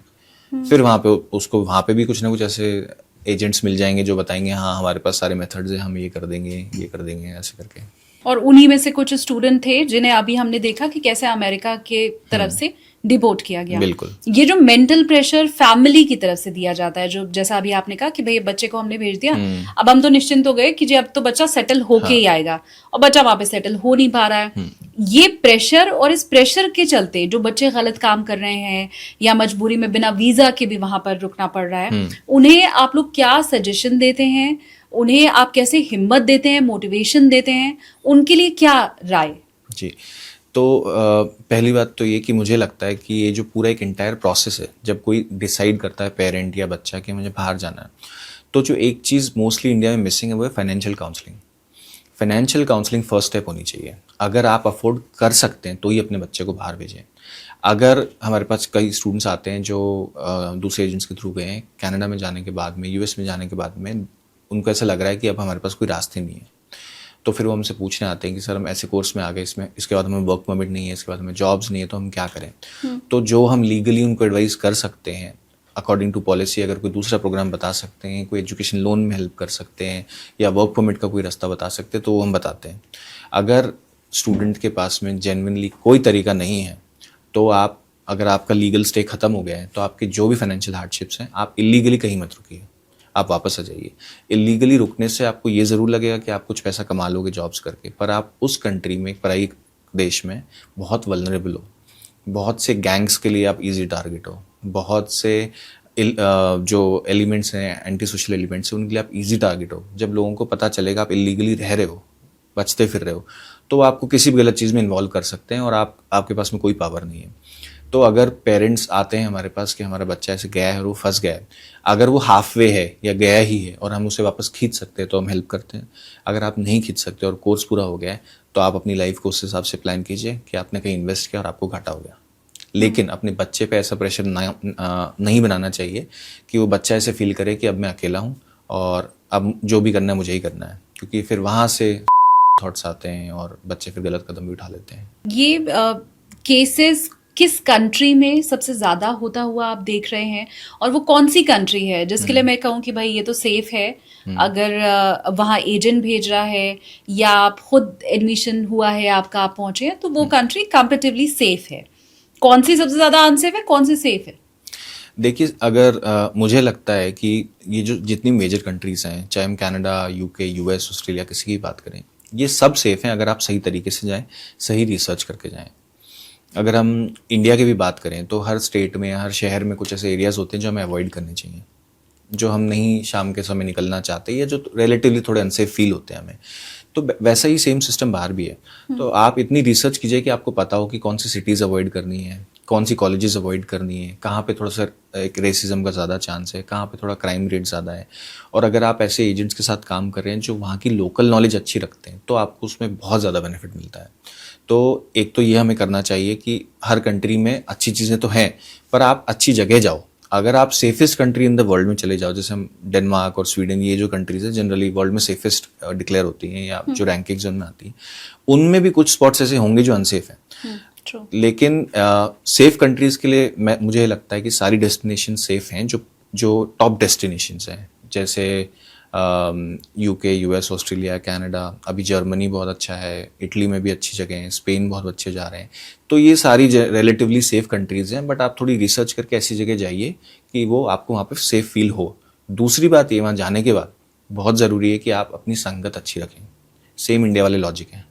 फिर वहाँ पे उसको वहाँ पे भी कुछ ना कुछ ऐसे एजेंट्स मिल जाएंगे जो बताएंगे हाँ हमारे पास सारे मेथड्स हैं, हम ये कर देंगे ऐसे करके। और उन्हीं में से कुछ स्टूडेंट थे जिन्हें अभी हमने देखा कि कैसे अमेरिका के तरफ से डिपोर्ट किया गया। बिल्कुल। ये जो मेंटल प्रेशर फैमिली की तरफ से दिया जाता है, जो जैसा अभी आपने कहा कि भाई बच्चे को हमने भेज दिया, अब हम तो निश्चिंत हो गए कि जी अब तो बच्चा सेटल होके ही आएगा, और बच्चा वहां पे सेटल हो नहीं पा रहा है। ये प्रेशर, और इस प्रेशर के चलते जो बच्चे गलत काम कर रहे हैं या मजबूरी में बिना वीजा के भी वहां पर रुकना पड़ रहा है, उन्हें आप लोग क्या सजेशन देते हैं? उन्हें आप कैसे हिम्मत देते हैं, मोटिवेशन देते हैं? उनके लिए क्या राय? जी, तो पहली बात तो ये कि मुझे लगता है कि ये जो पूरा एक इंटायर प्रोसेस है, जब कोई डिसाइड करता है पेरेंट या बच्चा कि मुझे बाहर जाना है, तो जो एक चीज़ मोस्टली इंडिया में मिसिंग है वो है financial counselling. Financial counselling first step होनी चाहिए। अगर आप अफोर्ड कर सकते हैं तो ही अपने बच्चे को बाहर भेजें। अगर हमारे पास कई स्टूडेंट्स आते हैं जो दूसरे एजेंट्स के थ्रू गए हैं, कनाडा में जाने के बाद में, यूएस में जाने के बाद में उनको ऐसा लग रहा है कि अब हमारे पास कोई रास्ते नहीं है, तो फिर वो हमसे पूछने आते हैं कि सर हम ऐसे कोर्स में आ गए, इसमें इसके बाद हमें वर्क परमिट नहीं है, इसके बाद हमें जॉब्स नहीं है, तो हम क्या करें। तो जो हम लीगली उनको एडवाइस कर सकते हैं अकॉर्डिंग टू पॉलिसी, अगर कोई दूसरा प्रोग्राम बता सकते हैं, कोई एजुकेशन लोन में हेल्प कर सकते हैं या वर्क परमिट का कोई रास्ता बता सकते हैं, तो वो हम बताते हैं। अगर स्टूडेंट के पास में जेन्युइनली कोई तरीका नहीं है तो आप, अगर आपका लीगल स्टे खत्म हो गया है तो आपके जो भी फाइनेंशियल हार्डशिप्स हैं, आप इलीगली कहीं मत रुकिए, आप वापस आ जाइए। इलीगली रुकने से आपको ये ज़रूर लगेगा कि आप कुछ पैसा कमा लोगे जॉब्स करके, पर आप उस कंट्री में, पराई देश में बहुत वल्नरेबल हो, बहुत से गैंग्स के लिए आप इजी टारगेट हो, बहुत से जो एलिमेंट्स हैं, एंटी सोशल एलिमेंट्स हैं, उनके लिए आप इजी टारगेट हो। जब लोगों को पता चलेगा आप इलीगली रह रहे हो, बचते फिर रहे हो, तो आपको किसी भी गलत चीज़ में इन्वॉल्व कर सकते हैं और आपके पास में कोई पावर नहीं है। तो अगर पेरेंट्स आते हैं हमारे पास कि हमारा बच्चा ऐसे गया है और वो फंस गया है, अगर वो हाफ वे है या गया ही है और हम उसे वापस खींच सकते हैं तो हम हेल्प करते हैं। अगर आप नहीं खींच सकते और कोर्स पूरा हो गया है तो आप अपनी लाइफ को उस हिसाब से प्लान कीजिए कि आपने कहीं इन्वेस्ट किया और आपको घाटा हो गया। लेकिन अपने बच्चे पे ऐसा प्रेशर नहीं बनाना चाहिए कि वो बच्चा ऐसे फील करे कि अब मैं अकेला हूँ और अब जो भी करना है मुझे ही करना है, क्योंकि फिर वहाँ से थॉट्स आते हैं और बच्चे फिर गलत कदम भी उठा लेते हैं। ये केसेस किस कंट्री में सबसे ज्यादा होता हुआ आप देख रहे हैं, और वो कौन सी कंट्री है जिसके लिए मैं कहूँ कि भाई ये तो सेफ है, अगर वहाँ एजेंट भेज रहा है या आप खुद एडमिशन हुआ है आपका, आप पहुंचे हैं, तो वो कंट्री कंपैरेटिवली सेफ है? कौन सी सबसे ज्यादा अनसेफ है, कौन सी सेफ है? देखिए, अगर मुझे लगता है कि ये जो जितनी मेजर कंट्रीज़ हैं, चाहे हम कनाडा, यूके, यूएस, ऑस्ट्रेलिया, किसी की बात करें, ये सब सेफ़ हैं अगर आप सही तरीके से जाएं, सही रिसर्च करके जाएं। अगर हम इंडिया की भी बात करें तो हर स्टेट में, हर शहर में कुछ ऐसे एरियाज़ होते हैं जो हमें अवॉइड करने चाहिए, जो हम नहीं शाम के समय निकलना चाहते या जो रिलेटिवली थोड़े अनसेफ फील होते हैं हमें। तो वैसा ही सेम सिस्टम बाहर भी है। तो आप इतनी रिसर्च कीजिए कि आपको पता हो कि कौन सी सिटीज़ अवॉइड करनी है, कौन सी कॉलेजेस अवॉइड करनी है, कहाँ पे थोड़ा सा एक रेसिज्म का ज़्यादा चांस है, कहाँ पे थोड़ा क्राइम रेट ज़्यादा है। और अगर आप ऐसे एजेंट्स के साथ काम कर रहे हैं जो वहाँ की लोकल नॉलेज अच्छी रखते हैं, तो आपको उसमें बहुत ज़्यादा बेनिफिट मिलता है। तो एक तो ये हमें करना चाहिए कि हर कंट्री में अच्छी चीज़ें तो हैं, पर आप अच्छी जगह जाओ। अगर आप safest country in the world में चले जाओ, जैसे हम डेनमार्क और स्वीडन, ये जो कंट्रीज़ हैं जनरली वर्ल्ड में सेफेस्ट डिक्लेयर होती हैं या जो रैंकिंग जोन में आती हैं, उनमें भी कुछ स्पॉट्स ऐसे होंगे जो अनसेफ हैं। लेकिन सेफ कंट्रीज़ के लिए मुझे लगता है कि सारी डेस्टिनेशन सेफ हैं जो टॉप डेस्टिनेशंस हैं, जैसे यूके, यूएस, ऑस्ट्रेलिया, कनाडा, अभी जर्मनी बहुत अच्छा है, इटली में भी अच्छी जगह हैं, स्पेन बहुत अच्छे जा रहे हैं। तो ये सारी रिलेटिवली सेफ कंट्रीज़ हैं, बट आप थोड़ी रिसर्च करके ऐसी जगह जाइए कि वो आपको वहाँ पे सेफ फील हो। दूसरी बात ये, वहाँ जाने के बाद बहुत ज़रूरी है कि आप अपनी संगत अच्छी रखें। सेम इंडिया वाले लॉजिक है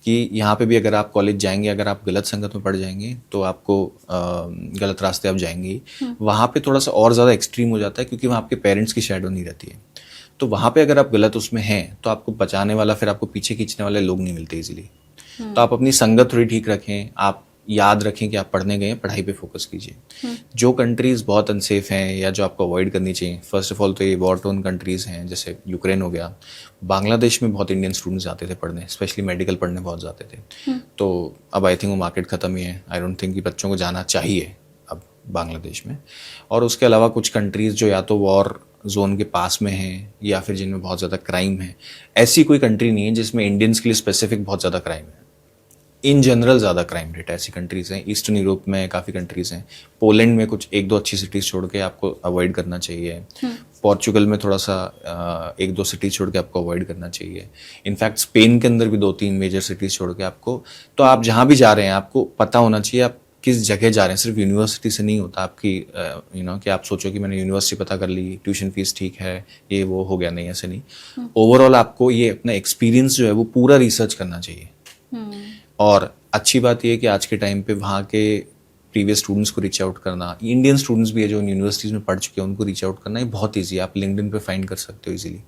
कि यहाँ पे भी अगर आप कॉलेज जाएंगे, अगर आप गलत संगत में पड़ जाएंगे तो आपको गलत रास्ते आप जाएंगे। वहाँ पे थोड़ा सा और ज़्यादा एक्सट्रीम हो जाता है, क्योंकि वहाँ आपके पेरेंट्स की शैडो नहीं रहती है। तो वहाँ पे अगर आप गलत उसमें हैं तो आपको बचाने वाला, फिर आपको पीछे खींचने वाले लोग नहीं मिलते इजीली। तो आप अपनी संगत थोड़ी ठीक रखें, आप याद रखें कि आप पढ़ने गए हैं, पढ़ाई पे फोकस कीजिए। जो कंट्रीज़ बहुत अनसेफ हैं या जो आपको अवॉइड करनी चाहिए, फर्स्ट ऑफ ऑल तो ये वॉर टोन कंट्रीज़ हैं, जैसे यूक्रेन हो गया। बांग्लादेश में बहुत इंडियन स्टूडेंट्स जाते थे पढ़ने, स्पेशली मेडिकल पढ़ने बहुत जाते थे। तो अब आई थिंक वो मार्केट ख़त्म ही है। आई डोंट थिंक कि बच्चों को जाना चाहिए अब बांग्लादेश में। और उसके अलावा कुछ कंट्रीज़ जो या तो वॉर जोन के पास में हैं या फिर जिनमें बहुत ज़्यादा क्राइम है। ऐसी कोई कंट्री नहीं है जिसमें इंडियंस के लिए स्पेसिफिक बहुत ज़्यादा क्राइम है। इन जनरल ज़्यादा क्राइम रेट ऐसी कंट्रीज़ हैं। ईस्टर्न यूरोप में काफ़ी कंट्रीज़ हैं। पोलैंड में कुछ 1-2 अच्छी सिटीज़ छोड़ के आपको अवॉइड करना चाहिए। पोर्चुगल में थोड़ा सा 1-2 सिटीज़ छोड़ के आपको अवॉइड करना चाहिए। इनफैक्ट स्पेन के अंदर भी 2-3 मेजर सिटीज़ छोड़ के आपको, तो आप जहाँ भी जा रहे हैं आपको पता होना चाहिए आप किस जगह जा रहे हैं। सिर्फ यूनिवर्सिटी से नहीं होता आपकी कि आप सोचो कि मैंने यूनिवर्सिटी पता कर ली, ट्यूशन फीस ठीक है, ये वो हो गया, नहीं, ऐसे नहीं। ओवरऑल आपको ये अपना एक्सपीरियंस जो है वो पूरा रिसर्च करना चाहिए। और अच्छी बात ये है कि आज के टाइम पे वहाँ के प्रीवियस स्टूडेंट्स को रीच आउट करना, इंडियन स्टूडेंट्स भी है जो यूनिवर्सिटीज़ में पढ़ चुके हैं, उनको रीच आउट करना ये बहुत ईजी है। आप लिंक्डइन पे फाइंड कर सकते हो इजीली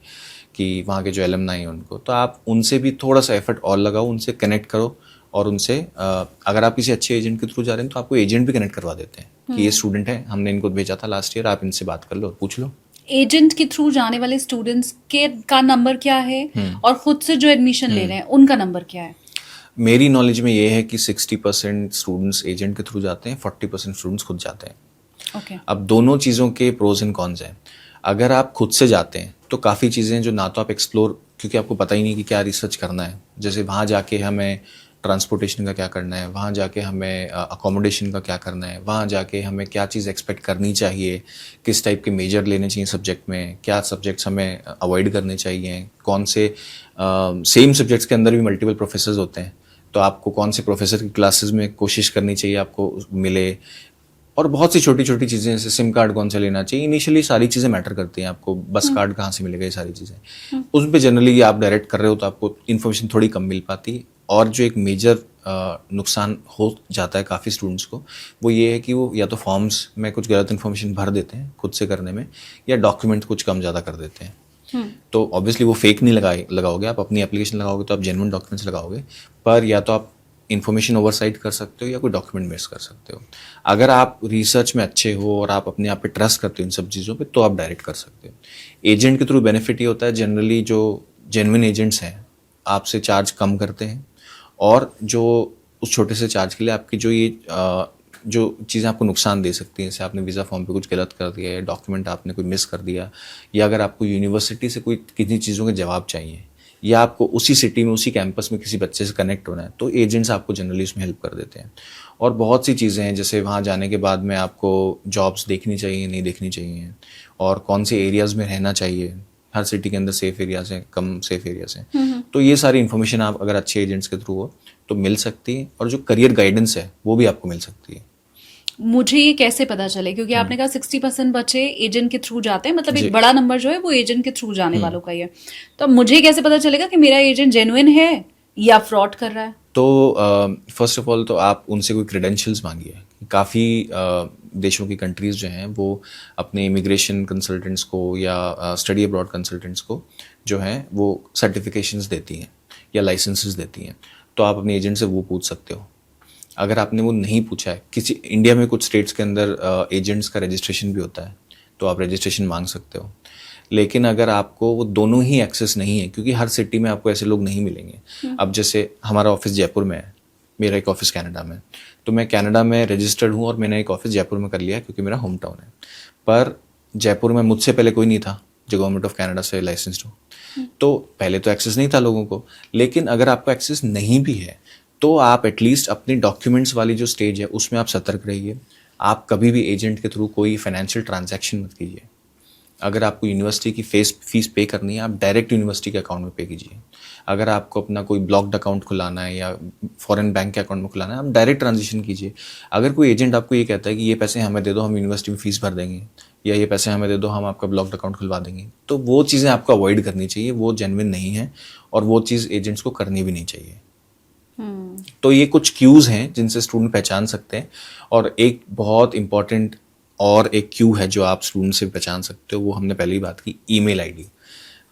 कि वहाँ के जो एलुमनाई हैं उनको, तो आप उनसे भी थोड़ा सा एफर्ट और लगाओ, उनसे कनेक्ट करो। और उनसे अगर आप किसी अच्छे एजेंट के थ्रू जा रहे हैं तो आपको एजेंट भी कनेक्ट करवा देते हैं कि ये स्टूडेंट है, हमने इनको भेजा था लास्ट ईयर, आप इनसे बात कर लो और पूछ लो। एजेंट के थ्रू जाने वाले स्टूडेंट्स के का नंबर क्या है और खुद से जो एडमिशन ले रहे हैं उनका नंबर क्या है? मेरी नॉलेज में ये है कि 60% स्टूडेंट्स एजेंट के थ्रू जाते हैं, 40% स्टूडेंट्स खुद जाते हैं। ओके। अब दोनों चीज़ों के प्रोज एंड कॉन्स हैं। अगर आप खुद से जाते हैं तो काफ़ी चीज़ें जो ना तो आप एक्सप्लोर, क्योंकि आपको पता ही नहीं कि क्या रिसर्च करना है, जैसे वहाँ जाके हमें ट्रांसपोर्टेशन का क्या करना है, वहाँ जाके हमें अकोमोडेशन का क्या करना है, वहाँ जाके हमें क्या चीज़ एक्सपेक्ट करनी चाहिए, किस टाइप के मेजर लेने चाहिए सब्जेक्ट में, क्या सब्जेक्ट्स हमें अवॉइड करने चाहिए, कौन से सेम सब्जेक्ट्स के अंदर भी मल्टीपल प्रोफेसर्स होते हैं, तो आपको कौन से प्रोफेसर की क्लासेस में कोशिश करनी चाहिए आपको मिले, और बहुत सी छोटी छोटी चीज़ें, जैसे सिम कार्ड कौन सा लेना चाहिए। इनिशियली सारी चीज़ें मैटर करती हैं, आपको बस कार्ड कहाँ से मिलेगा, ये सारी चीज़ें उस पर जनरली आप डायरेक्ट कर रहे हो तो आपको इन्फॉर्मेशन थोड़ी कम मिल पाती। और जो एक मेजर नुकसान हो जाता है काफ़ी स्टूडेंट्स को, वो ये है कि वो या तो फॉर्म्स में कुछ गलत इन्फॉर्मेशन भर देते हैं खुद से करने में, या डॉक्यूमेंट कुछ कम ज़्यादा कर देते हैं। तो ऑब्वियसली वो फेक नहीं लगाओगे, आप अपनी एप्लीकेशन लगाओगे तो आप जेन्युइन डॉक्यूमेंट्स लगाओगे, पर या तो आप इन्फॉर्मेशन ओवरसाइट कर सकते हो या कोई डॉक्यूमेंट मिस कर सकते हो। अगर आप रिसर्च में अच्छे हो और आप अपने आप पे ट्रस्ट करते हो इन सब चीज़ों पे, तो आप डायरेक्ट कर सकते हो। एजेंट के थ्रू बेनिफिट ये होता है, जनरली जो जेन्युइन एजेंट्स हैं आपसे चार्ज कम करते हैं, और जो उस छोटे से चार्ज के लिए आपकी जो चीज़ें आपको नुकसान दे सकती हैं, जैसे आपने वीज़ा फॉर्म पे कुछ गलत कर दिया, या डॉक्यूमेंट आपने कोई मिस कर दिया, या अगर आपको यूनिवर्सिटी से कोई किसी चीज़ों के जवाब चाहिए, या आपको उसी सिटी में उसी कैंपस में किसी बच्चे से कनेक्ट होना है, तो एजेंट्स आपको जनरली उसमें हेल्प कर देते हैं। और बहुत सी चीज़ें हैं, जैसे वहाँ जाने के बाद में आपको जॉब्स देखनी चाहिए नहीं देखनी चाहिए, और कौन से एरियाज़ में रहना चाहिए, हर सिटी के अंदर सेफ एरियाज हैं, कम सेफ एरियाज हैं, तो ये सारी इन्फॉर्मेशन आप अगर अच्छे एजेंट्स के थ्रू हो तो मिल सकती है, और जो करियर गाइडेंस है वो भी आपको मिल सकती है। मुझे ये कैसे पता चले, क्योंकि आपने कहा 60% बच्चे एजेंट के थ्रू जाते हैं, मतलब एक बड़ा नंबर जो है वो एजेंट के थ्रू जाने वालों का ही है, तो मुझे कैसे पता चलेगा कि मेरा एजेंट जेन्युइन है या फ्रॉड कर रहा है? तो फर्स्ट ऑफ ऑल तो आप उनसे कोई क्रेडेंशियल्स मांगिए। काफ़ी देशों की कंट्रीज़ जो हैं वो अपने इमिग्रेशन कंसल्टेंट्स को या स्टडी अब्रॉड कंसल्टेंट्स को जो है वो सर्टिफिकेशंस देती हैं या लाइसेंसेस देती हैं, तो आप अपने एजेंट से वो पूछ सकते हो। अगर आपने वो नहीं पूछा है, किसी इंडिया में कुछ स्टेट्स के अंदर एजेंट्स का रजिस्ट्रेशन भी होता है, तो आप रजिस्ट्रेशन मांग सकते हो। लेकिन अगर आपको वो दोनों ही एक्सेस नहीं है, क्योंकि हर सिटी में आपको ऐसे लोग नहीं मिलेंगे। अब जैसे हमारा ऑफिस जयपुर में है, मेरा एक ऑफिस कनाडा में, तो मैं कनाडा में रजिस्टर्ड हूँ और मैंने एक ऑफिस जयपुर में कर लिया क्योंकि मेरा होम टाउन है। पर जयपुर में मुझसे पहले कोई नहीं था जो गवर्नमेंट ऑफ कनाडा से लाइसेंस्ड हो, तो पहले तो एक्सेस नहीं था लोगों को। लेकिन अगर आपको एक्सेस नहीं भी है तो आप एटलीस्ट अपनी डॉक्यूमेंट्स वाली जो स्टेज है उसमें आप सतर्क रहिए। आप कभी भी एजेंट के थ्रू कोई फाइनेंशियल ट्रांजैक्शन मत कीजिए। अगर आपको यूनिवर्सिटी की फीस पे करनी है, आप डायरेक्ट यूनिवर्सिटी के अकाउंट में पे कीजिए। अगर आपको अपना कोई ब्लॉक्ड अकाउंट खुलाना है या फॉरेन बैंक के अकाउंट में खुलाना है, आप डायरेक्ट ट्रांजेक्शन कीजिए। अगर कोई एजेंट आपको ये कहता है कि ये पैसे हमें दे दो, हम यूनिवर्सिटी में फीस भर देंगे, या ये पैसे हमें दे दो, हम आपका ब्लॉक्ड अकाउंट खुलवा देंगे, तो वो चीज़ें आपको अवॉइड करनी चाहिए। वो जेन्युइन नहीं है और वो चीज़ एजेंट्स को करनी भी नहीं चाहिए। तो ये कुछ क्यूज़ हैं जिनसे स्टूडेंट पहचान सकते हैं। और एक बहुत इंपॉर्टेंट और एक क्यू है जो आप स्टूडेंट से पहचान सकते हो, वो हमने पहले ही बात की, ईमेल आईडी।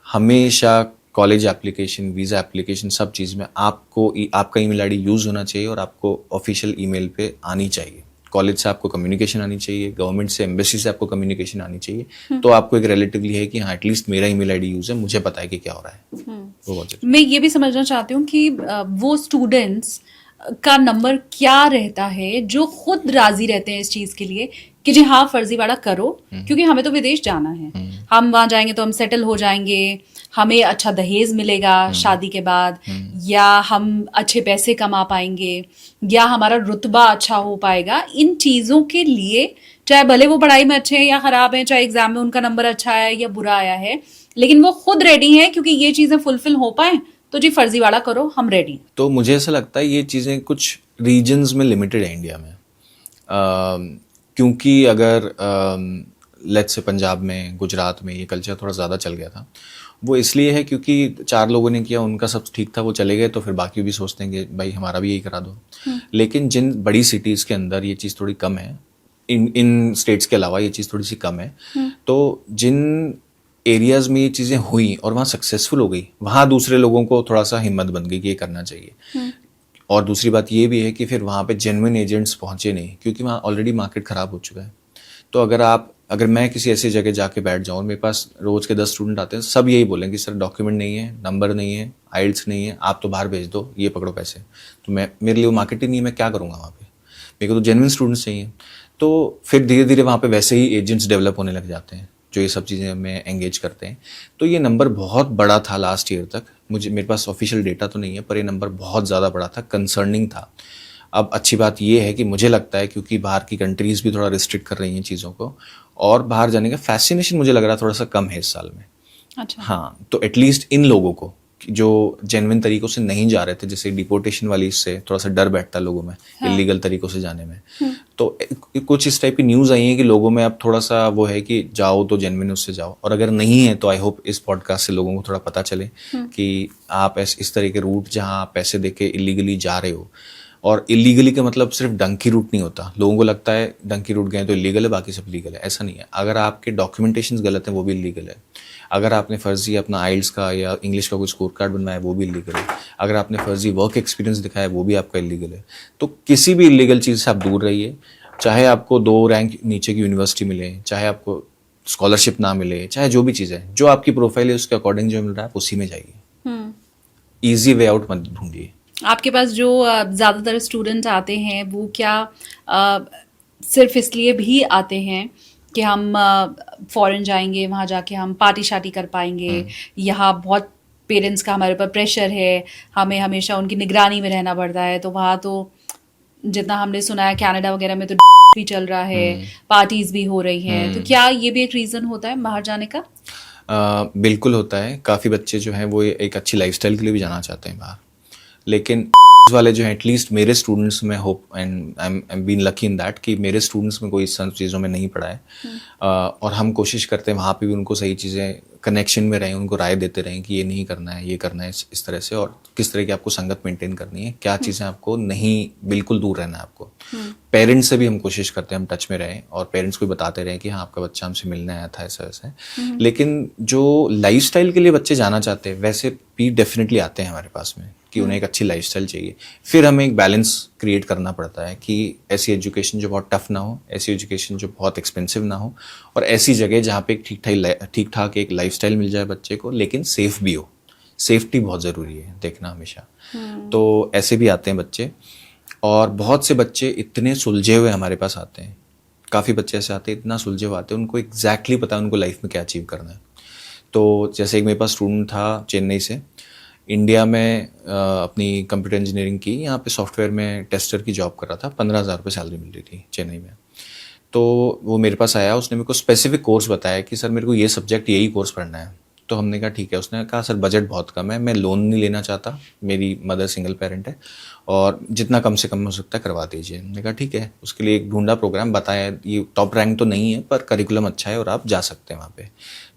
हमेशा कॉलेज एप्लीकेशन, वीज़ा एप्लीकेशन, सब चीज़ में आपको आपका ईमेल आईडी यूज़ होना चाहिए और आपको ऑफिशियल ईमेल पे आनी चाहिए। कॉलेज से आपको कम्युनिकेशन आनी चाहिए, गवर्नमेंट से, एम्बेसी से आपको कम्युनिकेशन आनी चाहिए, तो आपको एक रिलेटिवली है कि हाँ एटलीस्ट मेरा ईमेल आईडी यूज़ है, मुझे पता है कि क्या हो रहा है। वो बहुत मैं ये भी समझना चाहती हूँ कि वो स्टूडेंट्स का नंबर क्या रहता है जो खुद राजी रहते हैं इस चीज के लिए कि जी हाँ फर्जीवाड़ा करो, क्योंकि हमें तो विदेश जाना है, हम वहां जाएंगे तो हम सेटल हो जाएंगे, हमें अच्छा दहेज मिलेगा शादी के बाद, या हम अच्छे पैसे कमा पाएंगे, या हमारा रुतबा अच्छा हो पाएगा। इन चीजों के लिए चाहे भले वो पढ़ाई में अच्छे हैं या खराब हैं, चाहे एग्जाम में उनका नंबर अच्छा आया या बुरा आया है, लेकिन वो खुद रेडी हैं क्योंकि ये चीजें फुलफिल हो पाए तो जी फर्जीवाड़ा करो, हम रेडी। तो मुझे ऐसा लगता है ये चीज़ें कुछ रीजन्स में लिमिटेड है इंडिया में। क्योंकि अगर लेट्स से पंजाब में, गुजरात में ये कल्चर थोड़ा ज़्यादा चल गया था, वो इसलिए है क्योंकि 4 लोगों ने किया, उनका सब ठीक था, वो चले गए, तो फिर बाकी भी सोचते हैं कि भाई हमारा भी यही करा दो। लेकिन जिन बड़ी सिटीज़ के अंदर ये चीज़ थोड़ी कम है, इन स्टेट्स के अलावा ये चीज़ थोड़ी सी कम है, तो जिन एरियाज़ में ये चीज़ें हुई और वहाँ सक्सेसफुल हो गई, वहाँ दूसरे लोगों को थोड़ा सा हिम्मत बन गई कि ये करना चाहिए। और दूसरी बात ये भी है कि फिर वहाँ पे जेन्युइन एजेंट्स पहुँचे नहीं, क्योंकि वहाँ ऑलरेडी मार्केट ख़राब हो चुका है। तो अगर आप अगर मैं किसी ऐसी जगह जाके बैठ जाऊँ, मेरे पास रोज के 10 स्टूडेंट आते हैं, सब यही बोलेंगे कि सर डॉक्यूमेंट नहीं है, नंबर नहीं है, आइल्स नहीं है, आप तो बाहर भेज दो, ये पकड़ो पैसे। तो मैं, मेरे लिए वो मार्केट ही नहीं है, मैं क्या करूँगा वहाँ पे? मेरे को तो जेन्युइन स्टूडेंट्स चाहिए। तो फिर धीरे धीरे वहाँ पे वैसे ही एजेंट्स डेवलप होने लग जाते हैं जो ये सब चीज़ें में एंगेज करते हैं। तो ये नंबर बहुत बड़ा था लास्ट ईयर तक, मुझे, मेरे पास ऑफिशियल डेटा तो नहीं है, पर ये नंबर बहुत ज़्यादा बड़ा था, कंसर्निंग था। अब अच्छी बात ये है कि मुझे लगता है क्योंकि बाहर की कंट्रीज़ भी थोड़ा रिस्ट्रिक्ट कर रही हैं चीज़ों को, और बाहर जाने का फैसिनेशन मुझे लग रहा है थोड़ा सा कम है इस साल में। अच्छा। हाँ, तो एटलीस्ट इन लोगों को जो जेन्युइन तरीकों से नहीं जा रहे थे, जैसे डिपोर्टेशन वाली, इससे थोड़ा सा डर बैठता लोगों में, हाँ। इलीगल तरीकों से जाने में, तो कुछ इस टाइप की न्यूज़ आई है कि लोगों में अब थोड़ा सा वो है कि जाओ तो जेन्युइन उससे जाओ, और अगर नहीं है तो आई होप इस पॉडकास्ट से लोगों को थोड़ा पता चले कि आप इस तरह के रूट जहाँ आप पैसे देके इलीगली जा रहे हो, और इलीगली का मतलब सिर्फ डंकी रूट नहीं होता। लोगों को लगता है डंकी रूट गए तो इलीगल है, बाकी सब लीगल है, ऐसा नहीं है। अगर आपके डॉक्यूमेंटेशन गलत हैं वो भी इलीगल है। अगर आपने फर्जी अपना आइल्स का या इंग्लिश का कोई स्कोर कार्ड बनवाया वो भी इलीगल है। अगर आपने फर्जी वर्क एक्सपीरियंस दिखाया वो भी आपका इलीगल है। तो किसी भी इलीगल चीज़ से आप दूर रहिए, चाहे आपको 2 रैंक नीचे की यूनिवर्सिटी मिले, चाहे आपको स्कॉलरशिप ना मिले, चाहे जो भी चीज़ है, जो आपकी प्रोफाइल है उसके अकॉर्डिंग जो मिल रहा है आप उसी में जाइए। ईजी वे आउट मत ढूंढिए। आपके पास जो ज़्यादातर स्टूडेंट आते हैं वो क्या सिर्फ इसलिए भी आते हैं कि हम फॉरेन जाएंगे, वहाँ जाके हम पार्टी शार्टी कर पाएंगे, यहाँ बहुत पेरेंट्स का हमारे ऊपर प्रेशर है, हमें हमेशा उनकी निगरानी में रहना पड़ता है, तो वहाँ तो जितना हमने सुना है कनाडा वगैरह में तो भी चल रहा है, पार्टीज भी हो रही हैं, तो क्या ये भी एक रीज़न होता है बाहर जाने का? बिल्कुल होता है। काफ़ी बच्चे जो हैं वो एक अच्छी लाइफस्टाइल के लिए भी जाना चाहते हैं बाहर, लेकिन वाले जो हैं, एटलीस्ट मेरे स्टूडेंट्स में, hope and I am been lucky in that कि मेरे स्टूडेंट्स में कोई इस सब चीज़ों में नहीं पड़ा है। और हम कोशिश करते हैं वहाँ पे भी उनको सही चीज़ें कनेक्शन में रहें, उनको राय देते रहें कि ये नहीं करना है, ये करना है इस तरह से, और किस तरह की आपको संगत मेंटेन करनी है, क्या चीज़ें आपको नहीं, बिल्कुल दूर रहना है आपको। पेरेंट्स से भी हम कोशिश करते हैं हम टच में रहें, और पेरेंट्स को बताते रहें कि हाँ आपका बच्चा हमसे मिलने आया था, ऐसा वैसा है। लेकिन जो लाइफस्टाइल के लिए बच्चे जाना चाहते हैं वैसे भी डेफिनेटली आते हैं हमारे पास में, कि उन्हें एक अच्छी लाइफस्टाइल चाहिए। फिर हमें एक बैलेंस क्रिएट करना पड़ता है कि ऐसी एजुकेशन जो बहुत टफ ना हो, ऐसी एजुकेशन जो बहुत एक्सपेंसिव ना हो, और ऐसी जगह जहाँ पे एक ठीक ठाक एक लाइफस्टाइल मिल जाए बच्चे को, लेकिन सेफ भी हो। सेफ्टी बहुत ज़रूरी है देखना हमेशा। तो ऐसे भी आते हैं बच्चे, और बहुत से बच्चे इतने सुलझे हुए हमारे पास आते हैं। काफ़ी बच्चे ऐसे आते हैं इतना सुलझे हुए आते हैं, उनको एग्जैक्टली पता है उनको लाइफ में क्या अचीव करना है। तो जैसे एक मेरे पास स्टूडेंट था चेन्नई से, इंडिया में अपनी कंप्यूटर इंजीनियरिंग की, यहाँ पे सॉफ्टवेयर में टेस्टर की जॉब कर रहा था, 15,000 रुपये सैलरी मिल रही थी चेन्नई में। तो वो मेरे पास आया, उसने मेरे को स्पेसिफिक कोर्स बताया कि सर मेरे को ये सब्जेक्ट यही कोर्स पढ़ना है। तो हमने कहा ठीक है। उसने कहा सर बजट बहुत कम है, मैं लोन नहीं लेना चाहता, मेरी मदर सिंगल पेरेंट है, और जितना कम से कम हो सकता है करवा दीजिए। हमने कहा ठीक है। उसके लिए एक ढूंढा प्रोग्राम, बताया ये टॉप रैंक तो नहीं है पर करिकुलम अच्छा है और आप जा सकते हैं वहाँ पे।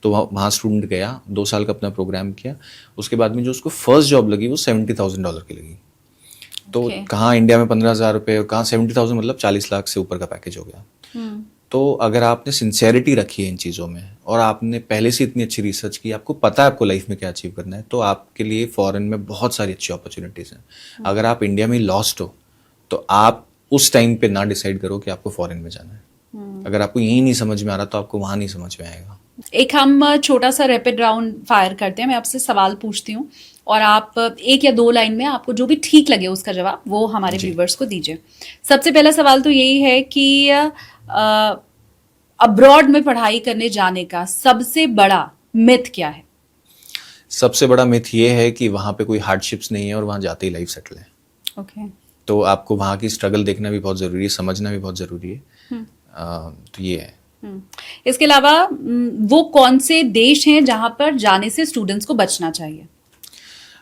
तो वहाँ स्टूडेंट गया, 2 साल का अपना प्रोग्राम किया। उसके बाद में जो उसको फर्स्ट जॉब लगी वो $70,000 की लगी। तो कहाँ इंडिया में 15,000 रुपये और कहाँ 70,000, मतलब 40 लाख से ऊपर का पैकेज हो गया। तो अगर आपने सिंसेरिटी रखी है इन चीज़ों में, और आपने पहले से इतनी अच्छी रिसर्च की, आपको पता है आपको लाइफ में क्या अचीव करना है, तो आपके लिए फॉरेन में बहुत सारी अच्छी अपॉर्चुनिटीज़ हैं। अगर आप इंडिया में लॉस्ट हो तो आप उस टाइम पे ना डिसाइड करो कि आपको फॉरेन में जाना है। अगर आपको यही नहीं समझ में आ रहा तो आपको वहाँ नहीं समझ में आएगा। एक हम छोटा सा रैपिड राउंड फायर करते हैं। मैं आपसे सवाल पूछती हूँ और आप 1 या 2 लाइन में आपको जो भी ठीक लगे उसका जवाब वो हमारे व्यूवर्स को दीजिए। सबसे पहला सवाल तो यही है कि अब्रॉड में पढ़ाई करने जाने का सबसे बड़ा मिथ क्या है? सबसे बड़ा मिथ ये है कि वहाँ पे कोई हार्डशिप्स नहीं है और वहाँ जाते ही लाइफ सेटल है। ओके। तो आपको वहाँ की स्ट्रगल देखना भी बहुत ज़रूरी है, समझना भी बहुत ज़रूरी है। तो ये है। इसके अलावा वो कौन से देश हैं जहाँ पर जाने से स्टूडेंट्स को बचना चाहिए?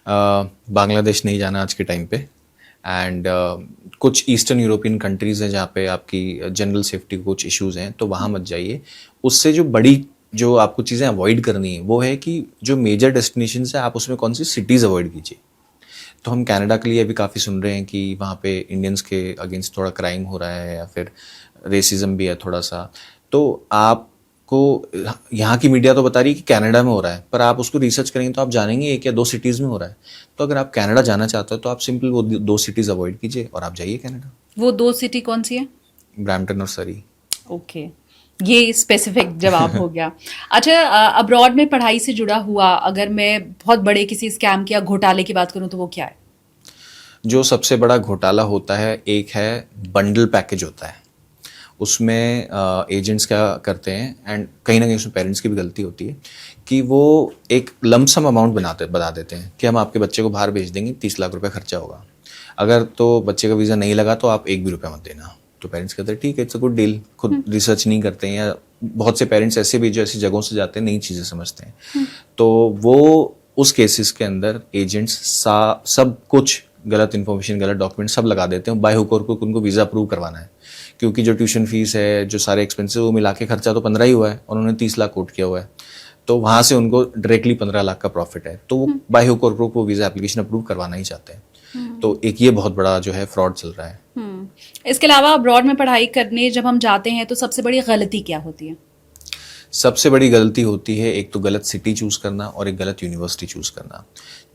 बांग्लादेश नहीं जाना आज के टाइम पे, एंड कुछ ईस्टर्न यूरोपियन कंट्रीज़ हैं जहाँ पे आपकी जनरल सेफ्टी कुछ इश्यूज़ हैं, तो वहाँ मत जाइए। उससे जो आपको चीज़ें अवॉइड करनी है वो है कि जो मेजर डेस्टिनेशंस है आप उसमें कौन सी सिटीज़ अवॉइड कीजिए। तो हम कनाडा के लिए अभी काफ़ी सुन रहे हैं कि वहाँ पे इंडियंस के अगेंस्ट थोड़ा क्राइम हो रहा है या फिर रेसिज्म भी है थोड़ा सा। तो आपको यहाँ की मीडिया तो बता रही है कि कनाडा में हो रहा है, पर आप उसको रिसर्च करेंगे तो आप जानेंगे 1 या 2 सिटीज़ में हो रहा है। तो अगर आप कनाडा जाना चाहते हो तो आप सिंपल वो 2 सिटीज़ अवॉइड कीजिए और आप जाइए कनाडा। वो 2 सिटी कौन सी है? ब्रैम्पटन और सरी। ओके। ये स्पेसिफिक जवाब हो गया। अच्छा, अब्रॉड में पढ़ाई से जुड़ा हुआ अगर मैं बहुत बड़े किसी स्कैम की या घोटाले की बात करूं तो वो क्या है? जो सबसे बड़ा घोटाला होता है, एक है बंडल पैकेज होता है। उसमें एजेंट्स क्या करते हैं, एंड कहीं ना कहीं उसमें पेरेंट्स की भी गलती होती है, कि वो एक लमसम अमाउंट बता देते हैं कि हम आपके बच्चे को बाहर भेज देंगे, 30 लाख रुपए खर्चा होगा, अगर तो बच्चे का वीज़ा नहीं लगा तो आप एक भी रुपया मत देना। तो पेरेंट्स कहते हैं ठीक है, इट्स अ गुड डील, खुद रिसर्च नहीं करते हैं, या बहुत से पेरेंट्स ऐसे भी जो ऐसी जगहों से जाते हैं नई चीज़ें समझते हैं, तो वो उस केसेस के अंदर एजेंट्स सब कुछ गलत इन्फॉर्मेशन, गलत डॉक्यूमेंट सब लगा देते हैं, बाय हुक और क्रुक उनको वीज़ा अप्रूव करवाना है, क्योंकि जो ट्यूशन फीस है, जो सारे एक्सपेंसेस, वो मिला के खर्चा तो 15 ही हुआ है, और उन्होंने 30 लाख कोट किया हुआ है, तो वहाँ से उनको डायरेक्टली 15 लाख का प्रॉफिट है, तो वो बाय हुक और क्रुक वो वीज़ा एप्लीकेशन अप्रूव करवाना ही चाहते हैं। तो एक ये बहुत बड़ा जो है फ्रॉड चल रहा है। इसके अलावा अब्रॉड में पढ़ाई करने जब हम जाते हैं तो सबसे बड़ी गलती क्या होती है? सबसे बड़ी गलती होती है एक तो गलत सिटी चूज़ करना और एक गलत यूनिवर्सिटी चूज़ करना।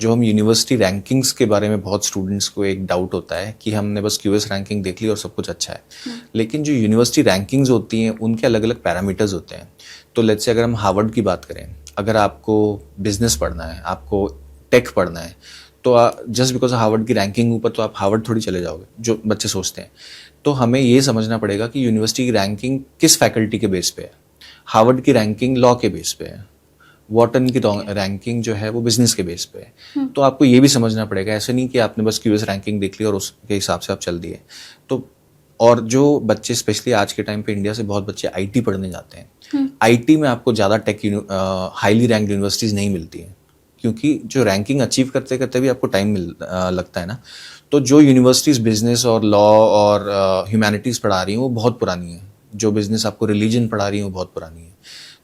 जो हम यूनिवर्सिटी रैंकिंग्स के बारे में बहुत स्टूडेंट्स को एक डाउट होता है कि हमने बस क्यूएस रैंकिंग देख ली और सब कुछ अच्छा है, लेकिन जो यूनिवर्सिटी रैंकिंग्स होती हैं उनके अलग अलग पैरामीटर्स होते हैं। तो लेट्स से अगर हम हार्वर्ड की बात करें, अगर आपको बिजनेस पढ़ना है, आपको टेक पढ़ना है, तो जस्ट बिकॉज हार्वर्ड की रैंकिंग ऊपर तो आप हार्वर्ड थोड़ी चले जाओगे, जो बच्चे सोचते हैं। तो हमें ये समझना पड़ेगा कि यूनिवर्सिटी की रैंकिंग किस फैकल्टी के बेस पे है। हार्वर्ड की रैंकिंग लॉ के बेस पे है, वॉटन की रैंकिंग जो है वो बिजनेस के बेस पे है। तो आपको ये भी समझना पड़ेगा, ऐसे नहीं कि आपने बस क्यूएस रैंकिंग देख ली और उसके हिसाब से आप चल दिए। तो और जो बच्चे स्पेशली आज के टाइम पे इंडिया से बहुत बच्चे आईटी पढ़ने जाते हैं, आईटी में आपको ज़्यादा हाईली रैंक्ड यूनिवर्सिटीज़ नहीं मिलती हैं, क्योंकि जो रैंकिंग अचीव करते करते भी आपको टाइम लगता है ना। तो जो यूनिवर्सिटीज़ बिजनेस और लॉ और ह्यूमैनिटीज़ पढ़ा रही हैं वो बहुत पुरानी है, जो बिजनेस आपको रिलीजन पढ़ा रही है वो बहुत पुरानी है।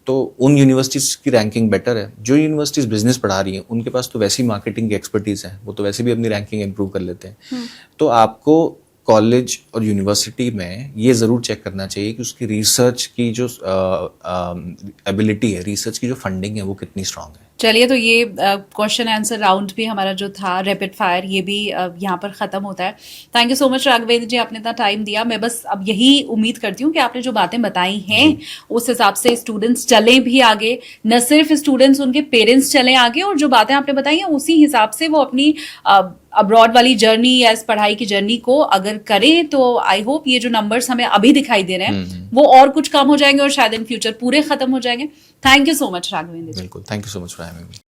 तो उन यूनिवर्सिटीज़ की रैंकिंग बेटर है। जो यूनिवर्सिटीज़ बिजनेस पढ़ा रही हैं उनके पास तो वैसी मार्केटिंग की एक्सपर्टीज़ है, वो तो वैसे भी अपनी रैंकिंग इंप्रूव कर लेते हैं। तो आपको कॉलेज और यूनिवर्सिटी में ये ज़रूर चेक करना चाहिए कि उसकी रिसर्च की जो एबिलिटी है, रिसर्च की जो फंडिंग है वो कितनी स्ट्रांग है। चलिए, तो ये क्वेश्चन आंसर राउंड भी हमारा जो था रैपिड फायर, ये भी यहाँ पर ख़त्म होता है। Thank you so much Raghavendra ji, आपने इतना टाइम दिया। मैं बस अब यही उम्मीद करती हूँ कि आपने जो बातें बताई हैं उस हिसाब से स्टूडेंट्स चलें भी आगे, न सिर्फ स्टूडेंट्स, उनके पेरेंट्स चलें आगे, और जो बातें आपने बताई हैं उसी हिसाब से वो अपनी अब्रॉड वाली जर्नी या इस पढ़ाई की जर्नी को अगर करें तो आई होप ये जो नंबर्स हमें अभी दिखाई दे रहे हैं वो और कुछ कम हो जाएंगे और शायद इन फ्यूचर पूरे खत्म हो जाएंगे। Thank you so much Raghavendra ji. बिल्कुल, thank you so much for having me.